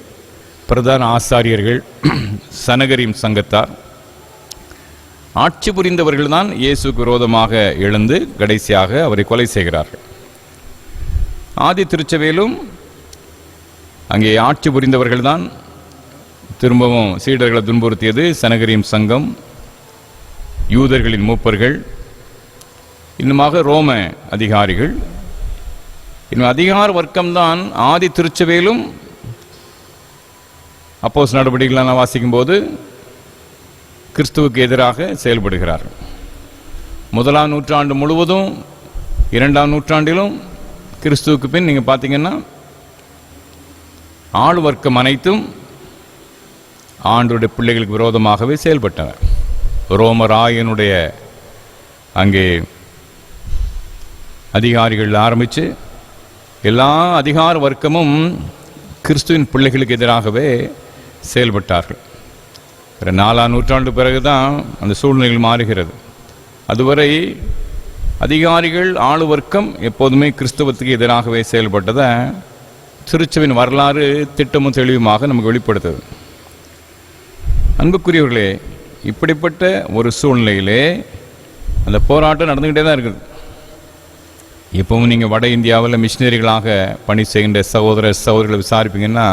பிரதான ஆசாரியர்கள், சனகரிம் சங்கத்தார் ஆட்சி புரிந்தவர்கள் தான் இயேசுக்கு விரோதமாக எழுந்து கடைசியாக அவரை கொலை செய்கிறார்கள். ஆதி திருச்சபையிலும் அங்கே ஆட்சி புரிந்தவர்கள் தான் திரும்பவும் சீடர்களை துன்புறுத்தியது சனகரிம் சங்கம், யூதர்களின் மூப்பர்கள், இன்னுமாக ரோம அதிகாரிகள். இன்னும் அதிகார வர்க்கம்தான் ஆதி திருச்சபையிலும் அப்போஸ் நடவடிக்கைகள் வாசிக்கும் போது கிறிஸ்துவுக்கு எதிராக செயல்படுகிறார்கள். 1ஆம் நூற்றாண்டு முழுவதும் 2ஆம் நூற்றாண்டிலும் கிறிஸ்துவுக்கு பின் நீங்கள் பார்த்தீங்கன்னா ஆளு வர்க்கம் அனைத்தும் ஆண்டவருடைய பிள்ளைகளுக்கு விரோதமாகவே செயல்பட்டனர். ரோமராயனுடைய அங்கே அதிகாரிகள் ஆரம்பித்து எல்லா அதிகார வர்க்கமும் கிறிஸ்துவின் பிள்ளைகளுக்கு எதிராகவே செயல்பட்டார்கள். 4ஆம் நூற்றாண்டு பிறகுதான் அந்த சூழ்நிலைகள் மாறுகிறது. அதுவரை அதிகாரிகள் ஆளு வர்க்கம் எப்போதுமே கிறிஸ்தவத்துக்கு எதிராகவே செயல்பட்டதை திருச்சபையின் வரலாறு திட்டமும் தெளிவுமாக நமக்கு வெளிப்படுத்துது. அன்புக்குரியவர்களே, இப்படிப்பட்ட ஒரு சூழ்நிலையிலே அந்த போராட்டம் நடந்துக்கிட்டே தான் இருக்குது. இப்போவும் நீங்கள் வட இந்தியாவில் மிஷினரிகளாக பணி செய்கின்ற சகோதரர்களை விசாரிப்பீங்கன்னா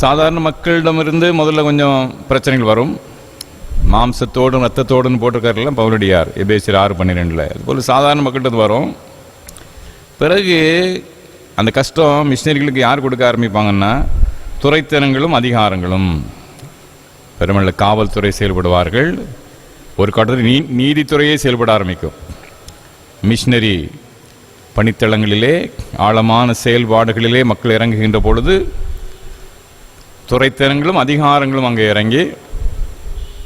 சாதாரண மக்களிடமிருந்து முதல்ல கொஞ்சம் பிரச்சனைகள் வரும். மாம்சத்தோடும் ரத்தத்தோடுன்னு போட்டிருக்காருல பவுலடியார் எபேசியர் 6:12. அதுபோல் சாதாரண மக்கள்கிட்ட வரும். பிறகு அந்த கஷ்டம் மிஷினரிகளுக்கு யார் கொடுக்க ஆரம்பிப்பாங்கன்னா துரைத்தனங்களும் அதிகாரங்களும். பெருமள காவல்துறை செயல்படுவார்கள். ஒரு கட்டத்தில் நீதித்துறையே செயல்பட ஆரம்பிக்கும். மிஷினரி பணித்தளங்களிலே ஆழமான செயல்பாடுகளிலே மக்கள் இறங்குகின்ற பொழுது துரைத்தனங்களும் அதிகாரங்களும் அங்கே இறங்கி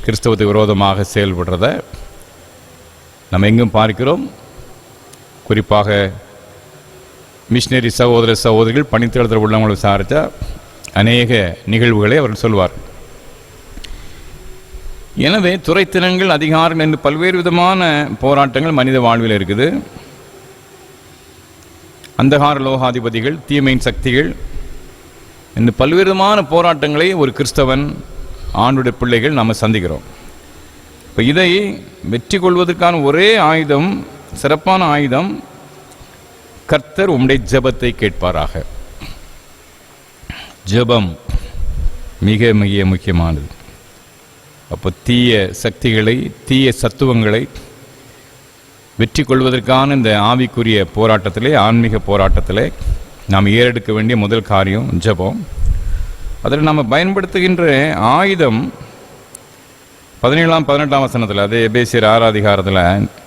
கிறிஸ்தவத்துக்கு விரோதமாக செயல்படுறத நம்ம எங்கும் பார்க்கிறோம். குறிப்பாக மிஷினரி சகோதரிகள் பணித்தளத்தில் உள்ளவங்களை விசாரித்தா அநேக நிகழ்வுகளை அவர்கள் சொல்வார். எனவே துரைத்தனங்கள், அதிகாரங்கள் என்று பல்வேறு விதமான போராட்டங்கள் மனித வாழ்வில் இருக்குது. அந்தகார லோகாதிபதிகள், தீமையின் சக்திகள் இந்த பல்வேறு விதமான போராட்டங்களை ஒரு கிறிஸ்தவன், ஆண்டுடைய பிள்ளைகள் நாம் சந்திக்கிறோம். இப்போ இதை வெற்றி கொள்வதற்கான ஒரே ஆயுதம், சிறப்பான ஆயுதம் கர்த்தர் உம்முடைய ஜெபத்தை கேட்பாராக. ஜெபம் மிக மிக முக்கியமானது. அப்போ தீய சக்திகளை, தீய சத்துவங்களை வெற்றி கொள்வதற்கான இந்த ஆவிக்குரிய போராட்டத்திலே, ஆன்மீக போராட்டத்திலே நாம் ஏறெடுக்க வேண்டிய முதல் காரியம் ஜெபம். அதில் நாம் பயன்படுத்துகின்ற ஆயுதம் 17ஆம் 18ஆம் வசனத்தில், அதே எபேசியர் 6 அதிகாரத்தில்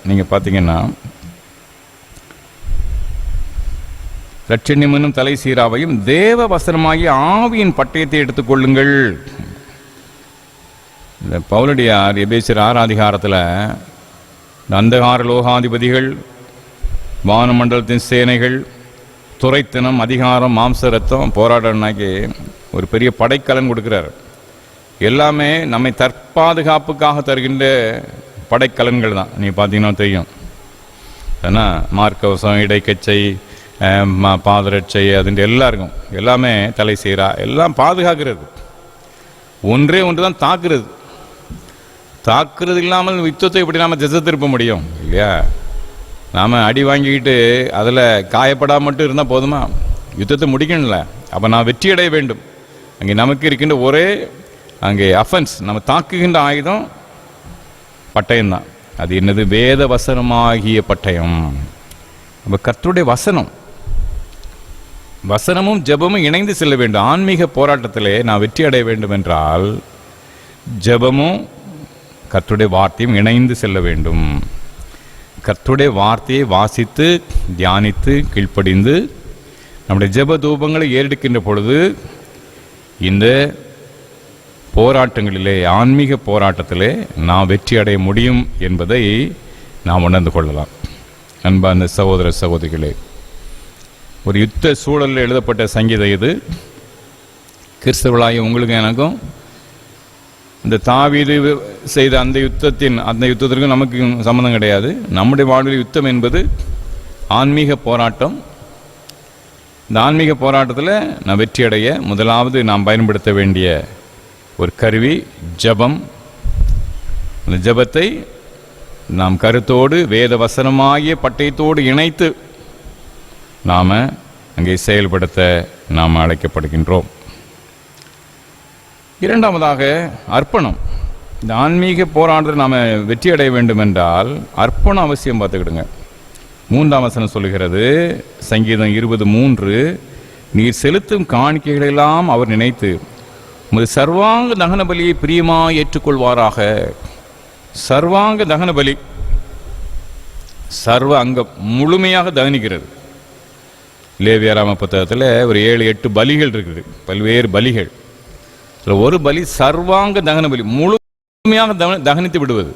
நீங்கள் பார்த்தீங்கன்னா, இரட்சணியம் என்னும் தலை சீராவையும் தேவ வசனமாகிய ஆவியின் பட்டயத்தை எடுத்துக்கொள்ளுங்கள். இந்த பவுலடியார் எபேசியர் 6 அதிகாரத்தில் அந்தகார லோகாதிபதிகள், வானமண்டலத்தின் சேனைகள், துரைத்தனம், அதிகாரம், மாம்ச ரத்தம் போராடனாக்கி ஒரு பெரிய படைக்கலன் கொடுக்கிறார். எல்லாமே நம்மை தற்பாதுகாப்புக்காக தருகின்ற படைக்கலன்கள் தான். நீ பார்த்தீங்கன்னா தெரியும், ஏன்னா மார்க்கவசம், இடைக்கச்சை, பாதரட்சை, அதுன்ற எல்லாருக்கும் எல்லாமே தலை சீரா எல்லாம் பாதுகாக்கிறது. ஒன்றே ஒன்று தான் தாக்குறது. தாக்குறது இல்லாமல் யுத்தத்தை எப்படி நாம் திசை திருப்ப முடியும் இல்லையா? நாம் அடி வாங்கிக்கிட்டு அதில் காயப்படாம மட்டும் இருந்தால் போதுமா? யுத்தத்தை முடிக்கணும்ல. அப்போ நான் வெற்றி அடைய வேண்டும். அங்கே நமக்கு இருக்கின்ற ஒரே அங்கே அஃபென்ஸ், நம்ம தாக்குகின்ற ஆயுதம் பட்டயம்தான். அது என்னது? வேத வசனமாகிய பட்டயம். அப்போ கர்த்தருடைய வசனம், வசனமும் ஜெபமும் இணைந்து செல்ல வேண்டும். ஆன்மீக போராட்டத்திலே நான் வெற்றி அடைய வேண்டும் என்றால் ஜெபமும் கர்த்தருடைய வார்த்தையும் இணைந்து செல்ல வேண்டும். கர்த்தருடைய வார்த்தையை வாசித்து தியானித்து கீழ்ப்படிந்து நம்முடைய ஜெப தூபங்களை ஏறெடுக்கின்ற பொழுது இந்த போராட்டங்களிலே, ஆன்மீக போராட்டத்திலே நாம் வெற்றி அடைய முடியும் என்பதை நாம் உணர்ந்து கொள்ளலாம். அன்பார்ந்த சகோதர சகோதரிகளே, ஒரு யுத்த சூழலில் எழுதப்பட்ட சங்கீதம் இது. கிறிஸ்தவர்களாகிய உங்களுக்கு எனக்கும் இந்த தாவீது செய்த அந்த யுத்தத்திற்கும் நமக்கு சம்மந்தம் கிடையாது. நம்முடைய வாழ்வில் யுத்தம் என்பது ஆன்மீக போராட்டம். இந்த ஆன்மீக போராட்டத்தில் நான் வெற்றி அடைய முதலாவது நாம் பயன்படுத்த வேண்டிய ஒரு கருவி ஜெபம். அந்த ஜெபத்தை நாம் கருத்தோடு வேத வசனமாகிய பட்டயத்தோடு இணைத்து நாம் அங்கே செயல்படுத்த நாம் அழைக்கப்படுகின்றோம். இரண்டாவதாக அர்ப்பணம். இந்த ஆன்மீக போராட்டத்தில் நாம் வெற்றி அடைய வேண்டும் என்றால் அர்ப்பணம் அவசியம். பார்த்துக்கிடுங்க. 3ஆம் வசனம் சொல்லுகிறது, சங்கீதம் 20:3, நீர் செலுத்தும் காணிக்கைகளெல்லாம் அவர் நினைத்து உமது சர்வாங்க தகன பலியை பிரியமாக ஏற்றுக்கொள்வாராக. சர்வாங்க தகன பலி, சர்வ அங்கம் முழுமையாக தகனிக்கிறது. லேவியராம புத்தகத்தில் ஒரு 7-8 பலிகள் இருக்குது, பல்வேறு பலிகள். அதில் ஒரு பலி சர்வாங்க தகன பலி, முழுமையாக தகனித்து விடுவது.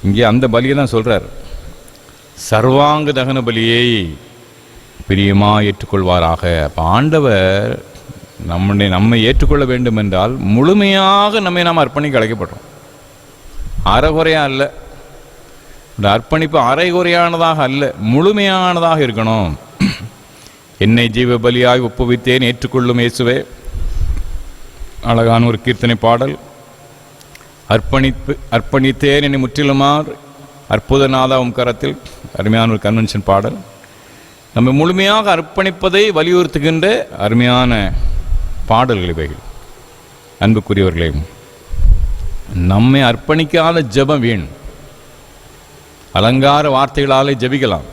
இங்கே அந்த பலியை தான் சொல்றார், சர்வாங்க தகன பலியை பிரியமாக ஏற்றுக்கொள்வாராக. அப்போ ஆண்டவர் நம்மை ஏற்றுக்கொள்ள வேண்டும் என்றால் முழுமையாக நம்மை நாம் அர்ப்பணிக்க அழைக்கப்படுறோம். அறகுறையா அல்ல. இந்த அர்ப்பணிப்பு அரைகுறையானதாக அல்ல, முழுமையானதாக இருக்கணும். என்னை ஜீவ பலியாய் ஒப்புவித்தேன், ஏற்றுக்கொள்ளும் இயேசுவே. அழகான ஒரு கீர்த்தனை பாடல். அர்ப்பணித்தேன் என்னை முற்றிலுமார் அற்புதநாதாவும் கரத்தில். அருமையான ஒரு கன்வென்ஷன் பாடல். நம்ம முழுமையாக அர்ப்பணிப்பதை வலியுறுத்துகின்ற அருமையான பாடல்கள் இவைகள். அன்புக்குரியவர்களே, நம்மை அர்ப்பணிக்காத ஜெபம் வீண். அலங்கார வார்த்தைகளாலே ஜெபிக்கலாம்.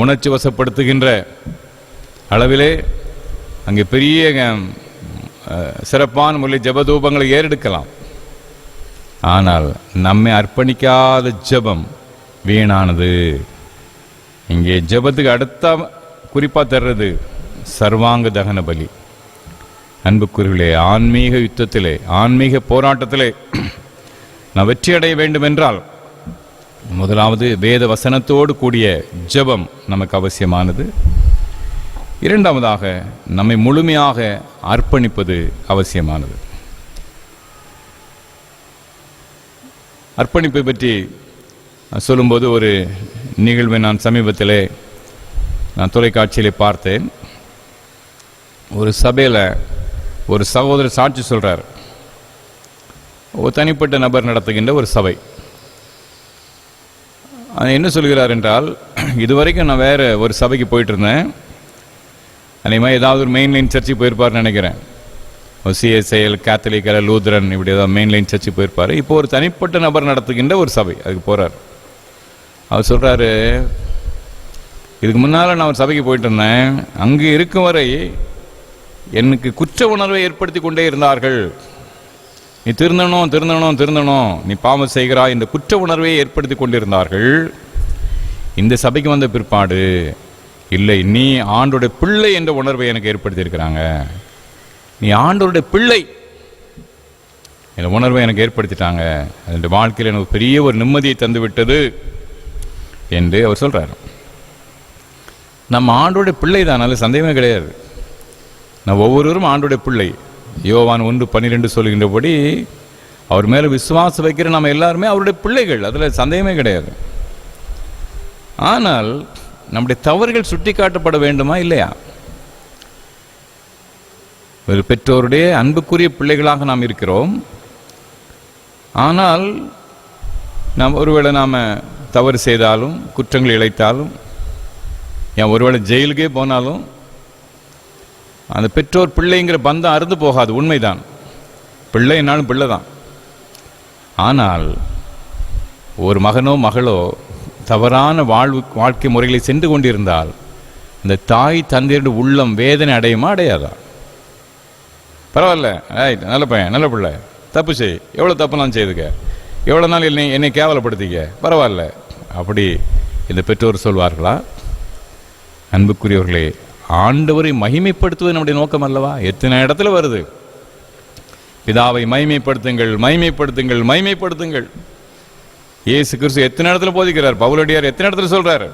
உணர்ச்சி வசப்படுத்துகின்ற அளவிலே அங்கே பெரிய சிறப்பான முறையில் ஜெபதூபங்களை ஏறெடுக்கலாம். ஆனால் நம்மை அர்ப்பணிக்காத ஜெபம் வீணானது. இங்கே ஜெபத்துக்கு அடுத்த குறிப்பாக தர்றது சர்வாங்க தகன பலி. அன்புக்குரியவர்களே, ஆன்மீக யுத்தத்திலே, ஆன்மீக போராட்டத்திலே நான் வெற்றி அடைய வேண்டும் என்றால் முதலாவது வேத வசனத்தோடு கூடிய ஜெபம் நமக்கு அவசியமானது. இரண்டாவதாக நம்மை முழுமையாக அர்ப்பணிப்பது அவசியமானது. அர்ப்பணிப்பை பற்றி சொல்லும்போது ஒரு நிகழ்வை நான் சமீபத்திலே தொலைக்காட்சியிலே பார்த்தேன். ஒரு சபையில் ஒரு சகோதரர் சாட்சி சொல்கிறார். ஒரு தனிப்பட்ட நபர் நடத்துகின்ற ஒரு சபை. என்ன சொல்கிறார் என்றால், இதுவரைக்கும் நான் வேறு ஒரு சபைக்கு போயிட்டு இருந்தேன். அதேமாதிரி ஏதாவது ஒரு மெயின்லைன் சர்ச்சுக்கு போயிருப்பார்னு நினைக்கிறேன். சிஎஸ்ஐஎல், கேத்தலிக், லூத்ரன், இப்படி ஏதாவது மெயின்லைன் சர்ச்சுக்கு போயிருப்பார். இப்போ ஒரு தனிப்பட்ட நபர் நடத்துகின்ற ஒரு சபை, அதுக்கு போகிறார். அவர் சொல்கிறாரு, இதுக்கு முன்னால் நான் ஒரு சபைக்கு போயிட்டு இருந்தேன். அங்கே இருக்கும் வரை எனக்கு குற்ற உணர்வை ஏற்படுத்தி கொண்டே இருந்தார்கள். நீ திருந்தணும் திருந்தணும் திருந்தணும், நீ பாவம் செய்கிறாய், இந்த குற்ற உணர்வை ஏற்படுத்தி கொண்டிருந்தார்கள். இந்த சபைக்கு வந்த பிற்பாடு இல்லை, நீ ஆண்டோடைய பிள்ளை என்ற உணர்வை எனக்கு ஏற்படுத்தி இருக்கிறாங்க. நீ ஆண்டோருடைய பிள்ளை என்ற உணர்வை எனக்கு ஏற்படுத்திட்டாங்க. அந்த வாழ்க்கையில் எனக்கு பெரிய ஒரு நிம்மதியை தந்து விட்டது என்று அவர் சொல்றார். நம்ம ஆண்டோடைய பிள்ளை தான், நல்ல சந்தேகமே கிடையாது. நம்ம ஒவ்வொருவரும் ஆண்டோடைய பிள்ளை. யோவான் 1:12 சொல்கின்றபடி அவர் மேலே விசுவாசம் வைக்கிற நம்ம எல்லாருமே அவருடைய பிள்ளைகள், அதில் சந்தேகமே கிடையாது. ஆனால் நம்முடைய தவறுகள் சுட்டி காட்டப்பட வேண்டுமா இல்லையா? ஒரு பெற்றோருடைய அன்புக்குரிய பிள்ளைகளாக நாம் இருக்கிறோம். ஆனால் ஒருவேளை நாம் தவறு செய்தாலும், குற்றங்கள் இழைத்தாலும், ஏன் ஒருவேளை ஜெயிலுக்கே போனாலும் அந்த பெற்றோர் பிள்ளைங்கிற பந்தம் அறுந்து போகாது. உண்மைதான், பிள்ளை என்னாலும் பிள்ளை தான். ஆனால் ஒரு மகனோ மகளோ தவறான வாழ்க்கை முறைகளை சென்று கொண்டிருந்தால் அந்த தாய் தந்தையோட உள்ளம் வேதனை அடையுமா அடையாதா? பரவாயில்ல, நல்ல பையன், நல்ல பிள்ளை, தப்பு செய், எவ்வளோ தப்பு நான் செய்துக்க, எவ்வளோ நாள் என்னை கேவலப்படுத்திக்க, பரவாயில்ல, அப்படி இந்த பெற்றோர் சொல்வார்களா? அன்புக்குரியவர்களே, ஆண்டவரை மகிமைப்படுத்துவது நம்முடைய நோக்கம் அல்லவா? எத்தனை இடத்துல வருது, பிதாவை மகிமைப்படுத்துங்கள், மகிமைப்படுத்துங்கள், மகிமைப்படுத்துங்கள். இயேசு கிறிஸ்து எத்தனை இடத்துல போதிக்கிறார், பவுலடியார் எத்தனை இடத்துல சொல்றாரு.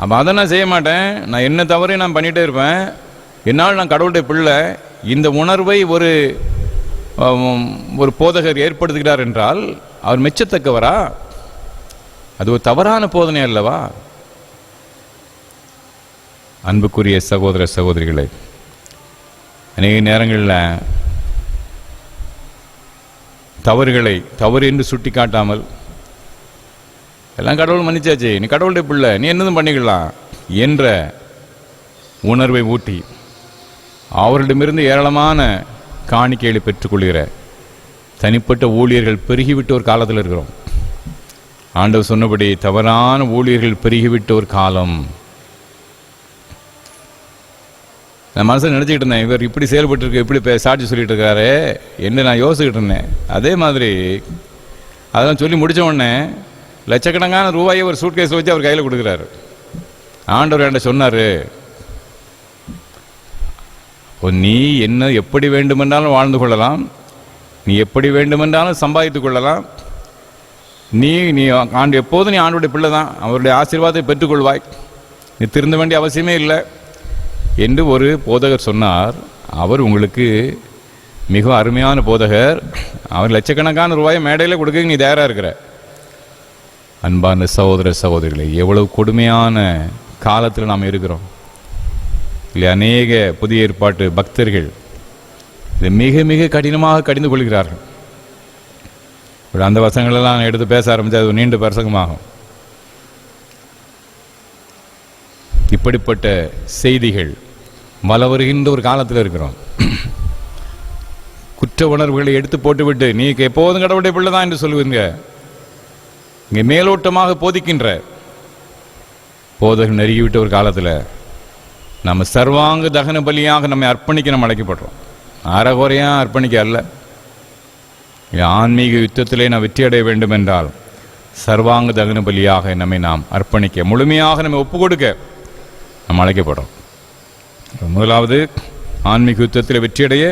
அப்போ அதை நான் செய்ய மாட்டேன், நான் என்ன தவறையும் நான் பண்ணிகிட்டே இருப்பேன், என்னால் நான் கடவுளுடைய பிள்ளை. இந்த உணர்வை ஒரு போதகர் ஏற்படுத்துகிறார் என்றால் அவர் மெச்சத்தக்கவரா? அது ஒரு தவறான போதனை அல்லவா? அன்புக்குரிய சகோதர சகோதரிகளை, அநேக நேரங்களில் தவறுகளை தவறு என்று சுட்டி காட்டாமல், எல்லாம் கடவுள் மன்னிச்சாச்சு, நீ கடவுளுடைய பிள்ளை, நீ என்னதும் பண்ணிக்கலாம் என்ற உணர்வை ஊட்டி அவர்களிடமிருந்து ஏராளமான காணிக்கைகளை பெற்றுக்கொள்கிற தனிப்பட்ட ஊழியர்கள் பெருகிவிட்ட ஒரு காலத்தில் இருக்கிறோம். ஆண்டவர் சொன்னபடி தவறான ஊழியர்கள் பெருகிவிட்ட ஒரு காலம். நான் மனசில் நினச்சிக்கிட்டு இருந்தேன், இவர் இப்படி செயல்பட்டு இருக்கு, இப்படி சாட்சி சொல்லிட்டு இருக்காரு என்று நான் யோசிச்சுக்கிட்டு இருந்தேன். அதே மாதிரி அதெல்லாம் சொல்லி முடித்த உடனே லட்சக்கணக்கான ரூபாயை ஒரு சூட்கேஸ் வச்சு அவர் கையில் கொடுக்குறாரு. ஆண்டவர் என்கிட்ட சொன்னார், நீ என்ன எப்படி வேண்டுமென்றாலும் வாழ்ந்து கொள்ளலாம், நீ எப்படி வேண்டுமென்றாலும் சம்பாதித்து கொள்ளலாம், நீ எப்போதும் நீ ஆண்டோடைய பிள்ளை தான், அவருடைய ஆசீர்வாதத்தை பெற்றுக்கொள்வாய், நீ திருந்த வேண்டிய அவசியமே இல்லை என்று ஒரு போதகர் சொன்னார். அவர் உங்களுக்கு மிக அருமையான போதகர், அவர் லட்சக்கணக்கான ரூபாயை மேடையில் கொடுக்க நீ தயாராக இருக்கிற. அன்பான சகோதர சகோதரிகளை, எவ்வளவு கொடுமையான காலத்தில் நாம் இருக்கிறோம் இல்லை? அநேக புதிய ஏற்பாட்டு பக்தர்கள் இதை மிக மிக கடினமாக கடிந்து கொள்கிறார்கள். அந்த வசங்களெல்லாம் எடுத்து பேச ஆரம்பித்தா அது நீண்ட பிரசங்கமாகும். இப்படிப்பட்ட செய்திகள் வல வருகின்ற ஒரு காலத்தில் இருக்கிறோம். குற்ற உணர்வுகளை எடுத்து போட்டுவிட்டு நீ எப்போதும் கடவுளுடைய பிள்ளை தான் என்று சொல்லுவீங்க. இங்கே மேலோட்டமாக போதிக்கின்ற போதகர் நெருங்கிவிட்ட ஒரு காலத்தில் நம்ம சர்வாங்க தகன பலியாக நம்மை அர்ப்பணிக்க நம்ம அழைக்கப்படுறோம். அறகுறையாக அர்ப்பணிக்க அல்ல. ஆன்மீக யுத்தத்திலே நாம் வெற்றி அடைய வேண்டும் என்றால் சர்வாங்க தகன பலியாக நம்மை நாம் அர்ப்பணிக்க, முழுமையாக நம்மை ஒப்பு கொடுக்க நாம் அழைக்கப்படுறோம். முதலாவது ஆன்மீக யுத்தத்தில் வெற்றியடைய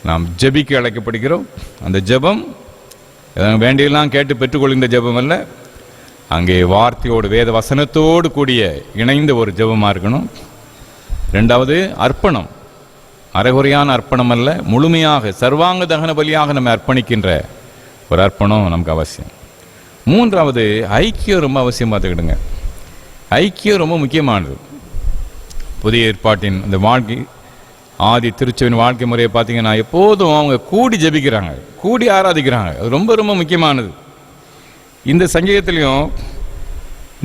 நாம் ஜெபிக்க அழைக்கப்படுகிறோம். அந்த ஜெபம் வேண்டியெல்லாம் கேட்டு பெற்றுக்கொள்கின்ற ஜெபம் அல்ல, அங்கே வார்த்தையோடு வேத வசனத்தோடு கூடிய இணைந்த ஒரு ஜெபமாக இருக்கணும். ரெண்டாவது அர்ப்பணம், அரைகுறையான அர்ப்பணம் அல்ல, முழுமையாக சர்வாங்க தகன பலியாக நம்ம அர்ப்பணிக்கின்ற ஒரு அர்ப்பணம் நமக்கு அவசியம். மூன்றாவது ஐக்கியம் ரொம்ப அவசியம். பார்த்துக்கிடுங்க, ஐக்கியம் ரொம்ப முக்கியமானது. புதிய ஏற்பாட்டின் அந்த வாழ்க்கை, ஆதி திருச்சபையின் வாழ்க்கை முறையை பார்த்தீங்கன்னா எப்போதும் அவங்க கூடி ஜெபிக்கிறாங்க, கூடி ஆராதிக்கிறாங்க. அது ரொம்ப ரொம்ப முக்கியமானது. இந்த சங்கீதத்திலையும்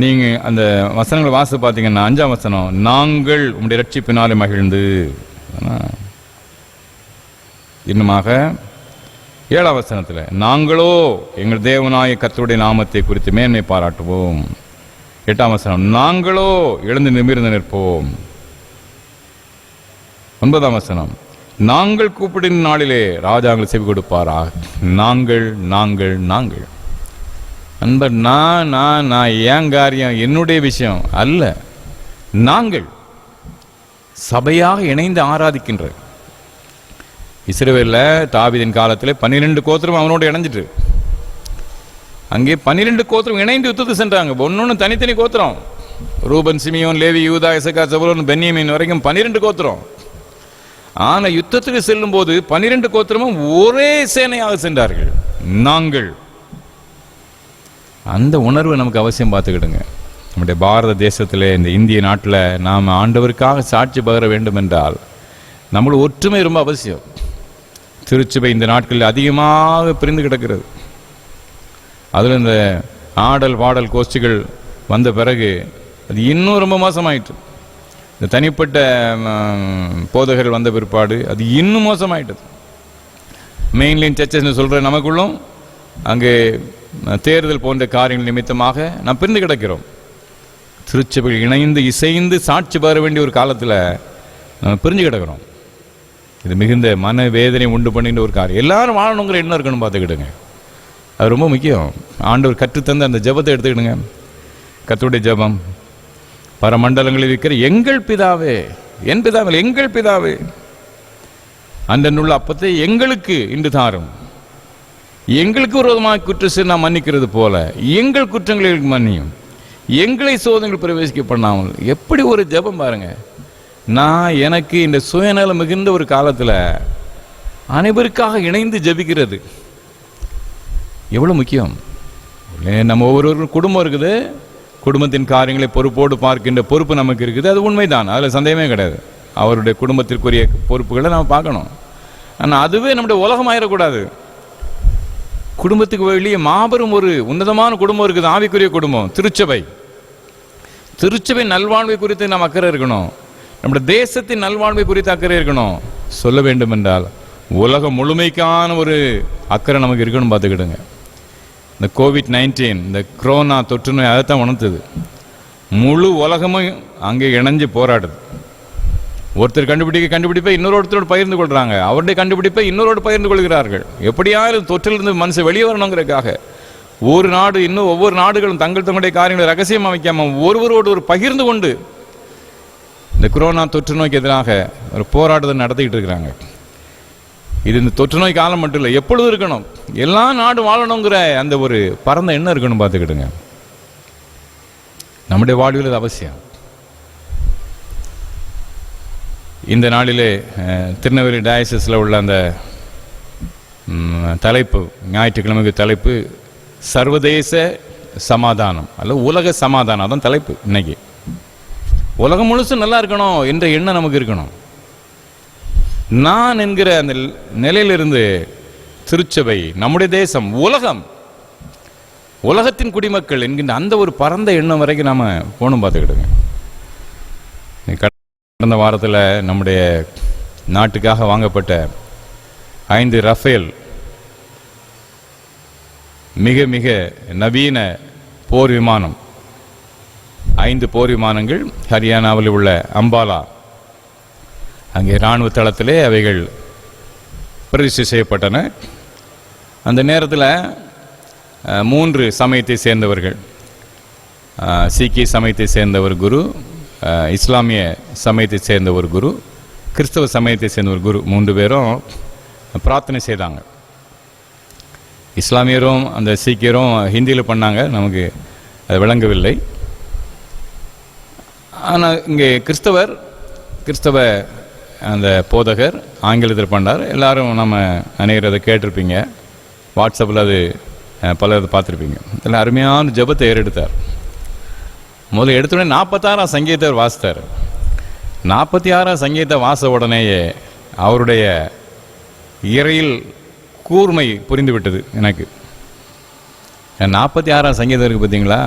நீங்கள் அந்த வசனங்களை வாசித்து பார்த்தீங்கன்னா 5ஆம் வசனம், நாங்கள் உம்முடைய ரட்சிப்பினாலே மகிழ்ந்து. இன்னுமாக 7ஆம் வசனத்தில், நாங்களோ எங்கள் தேவனாய கர்த்தருடைய நாமத்தை குறித்து மேன்மை பாராட்டுவோம். 8ஆம் வசனம், நாங்களோ எழுந்து நிமிர்ந்து நிற்போம். 9ஆம் வசனம், நாங்கள் கூப்பிடும் நாளிலே ராஜாங்கள் செவி கொடுப்பாரா. நாங்கள் நாங்கள் நாங்கள் நண்பர், நான் ஏன் காரியம், என்னுடைய விஷயம் அல்ல. நாங்கள் சபையாக இணைந்து ஆராதிக்கின்ற இஸ்ரவேலில் தாவீதின் காலத்தில் 12 கோத்திரம் அவனோடு இணைஞ்சிட்டு, அங்கே 12 கோத்திரம் இணைந்து யுத்தத்தை சென்றாங்க. ஒன்னொன்று தனித்தனி கோத்திரம், ரூபன், சிமியோன், லேவி, யூதா, இசக்கா, செபுலோன், பென்யமீன் வரைக்கும் 12 கோத்திரம். ஆனால் யுத்தத்துக்கு செல்லும் போது 12 கோத்திரமும் ஒரே சேனையாக சென்றார்கள். நாங்கள் அந்த உணர்வு நமக்கு அவசியம் பார்த்துக்கிடுங்க. நம்முடைய பாரத தேசத்தில், இந்த இந்திய நாட்டில் நாம் ஆண்டவருக்காக சாட்சி பகர வேண்டும் என்றால் நம்மளும் ஒற்றுமை ரொம்ப அவசியம். திருச்சபை இந்த நாட்களில் அதிகமாக பிரிந்து கிடக்கிறது. அதில் இந்த ஆடல் பாடல் கோஷ்டிகள் வந்த பிறகு அது இன்னும் ரொம்ப மோசமாயிட்டு. இந்த தனிப்பட்ட போதகர்கள் வந்த பிற்பாடு அது இன்னும் மோசமாயிட்டது. மெயின்லைன் சர்ச்சஸ்ன்னு சொல்கிற நமக்குள்ளும் அங்கே தேர்தல் போன்ற காரியங்கள் நிமித்தமாக நாம் பிரிந்து கிடக்கிறோம். திருச்சபையில் இணைந்து இசைந்து சாட்சி பெற வேண்டிய ஒரு காலத்தில் நம்ம பிரிஞ்சு கிடக்கிறோம். இது மிகுந்த மன வேதனை உண்டு பண்ணின்ற ஒரு காரியம். எல்லாரும் வாழணுங்கிற என்ன இருக்கணும் பார்த்துக்கிடுங்க. அது ரொம்ப முக்கியம். ஆண்டவர் கற்றுத்தந்த அந்த ஜெபத்தை எடுத்துக்கிடுங்க. கர்த்தருடைய ஜெபம், பரமண்டலங்களில் இருக்கிற எங்கள் பிதாவே, என் பிதாவில் எங்கள் பிதாவே, அன்றன்னுள்ள அப்பத்தை எங்களுக்கு இன்று தாரும், எங்களுக்கு விரோதமாக குற்றம் செய்து நாம் மன்னிக்கிறது போல எங்கள் குற்றங்களை மன்னியும், எங்களை சோதனைகள் பிரவேசிக்க பண்ணாமல். எப்படி ஒரு ஜெபம் பாருங்க. நான் எனக்கு இந்த சுயநலம் மிகுந்த ஒரு காலத்தில் அனைவருக்காக இணைந்து ஜெபிக்கிறது எவ்வளோ முக்கியம். நம்ம ஒவ்வொருவருக்கும் குடும்பம் இருக்குது, குடும்பத்தின் காரியங்களை பொறுப்போடு பார்க்கின்ற பொறுப்பு நமக்கு இருக்குது. அது உண்மைதான், அதில் சந்தேகமே கிடையாது. அவருடைய குடும்பத்திற்குரிய பொறுப்புகளை நம்ம பார்க்கணும். ஆனால் அதுவே நம்முடைய உலகமாயிடக்கூடாது. குடும்பத்துக்கு வெளியே மாபெரும் ஒரு உன்னதமான குடும்பம் இருக்குது, ஆவிக்குரிய குடும்பம் திருச்சபை. திருச்சபை நல்வாழ்வை குறித்து நாம் அக்கறை இருக்கணும். நம்முடைய தேசத்தின் நல்வாழ்வை குறித்து அக்கறை இருக்கணும். சொல்ல வேண்டும் என்றால் உலகம் முழுமைக்கான ஒரு அக்கறை நமக்கு இருக்கணும். பார்த்துக்கிடுங்க. இந்த COVID-19, இந்த கொரோனா தொற்று நோய் அதைத்தான் உணர்த்துது. முழு உலகமும் அங்கே இணைஞ்சு போராடுது. ஒருத்தர் கண்டுபிடிப்பை இன்னொருத்தரோடு பகிர்ந்து கொள்கிறாங்க, அவருடைய கண்டுபிடிப்பை இன்னொருவோடு பகிர்ந்து கொள்கிறார்கள். எப்படியாவது தொற்றிலிருந்து மனுஷன் வெளியே வரணுங்கிறதுக்காக ஒரு நாடு இன்னும் ஒவ்வொரு நாடுகளும் தங்களுடைய காரியங்களை ரகசியம் அமைக்காமல் ஒருவரோடு ஒரு பகிர்ந்து கொண்டு இந்த கொரோனா தொற்று நோய்க்கு எதிராக ஒரு போராட்டத்தை நடத்திக்கிட்டு இருக்கிறாங்க. இது இந்த தொற்று நோய் காலம் மட்டும் இல்லை, எப்பொழுதும் இருக்கணும். எல்லா நாடும் வாழணுங்கிற அந்த ஒரு பரந்த எண்ணம் இருக்கணும். பார்த்துக்கிடுங்க. நம்முடைய வாழ்வில் அது அவசியம். இந்த நாளிலே திருநெல்வேலி டயசிஸில் உள்ள அந்த தலைப்பு, ஞாயிற்றுக்கிழமைக்கு தலைப்பு சர்வதேச சமாதானம் அல்ல உலக சமாதானம். அதான் தலைப்பு. இன்னைக்கு உலகம் முழுசும் நல்லா இருக்கணும் என்ற எண்ணம் நமக்கு இருக்கணும். நான் என்கிற அந்த நிலையிலிருந்து திருச்சபை, நம்முடைய தேசம், உலகம், உலகத்தின் குடிமக்கள் என்கின்ற அந்த ஒரு பரந்த எண்ணம் வரைக்கும் நாம போகணும். பார்த்துக்கிடுங்க. கடந்த வாரத்தில் நம்முடைய நாட்டுக்காக வாங்கப்பட்ட 5 ரஃபேல் மிக மிக நவீன போர் விமானம், 5 போர் விமானங்கள் ஹரியானாவில் உள்ள அம்பாலா அங்கே இராணுவ தளத்திலே அவைகள் பிரதிஷ்டை செய்யப்பட்டன. அந்த நேரத்தில் 3 சமயத்தை சேர்ந்தவர்கள், சீக்கிய சமயத்தை சேர்ந்த ஒரு குரு, இஸ்லாமிய சமயத்தை சேர்ந்த ஒரு குரு, கிறிஸ்தவ சமயத்தை சேர்ந்த ஒரு குரு, 3 பேரும் பிரார்த்தனை செய்தாங்க. இஸ்லாமியரும் அந்த சீக்கியரும் ஹிந்தியில் பண்ணாங்க, நமக்கு அது விளங்கவில்லை. ஆனால் இங்கே கிறிஸ்தவ அந்த போதகர் ஆங்கிலத்தில் பண்ணார். எல்லாரும் நம்ம அநேகர் அதை கேட்டிருப்பீங்க, வாட்ஸ்அப்பில் அது பலர் அதை பார்த்துருப்பீங்க. அதில் அருமையான ஜெபத்தை ஏறெடுத்தார். முதல்ல எடுத்தோடனே 46ஆம் சங்கீதத்தை அவர் வாசித்தார். 46ஆம் சங்கீதத்தை வாச உடனேயே அவருடைய இறையில் கூர்மை புரிந்து விட்டது எனக்கு. 46ஆம் சங்கீதம் இருக்குது பார்த்தீங்களா,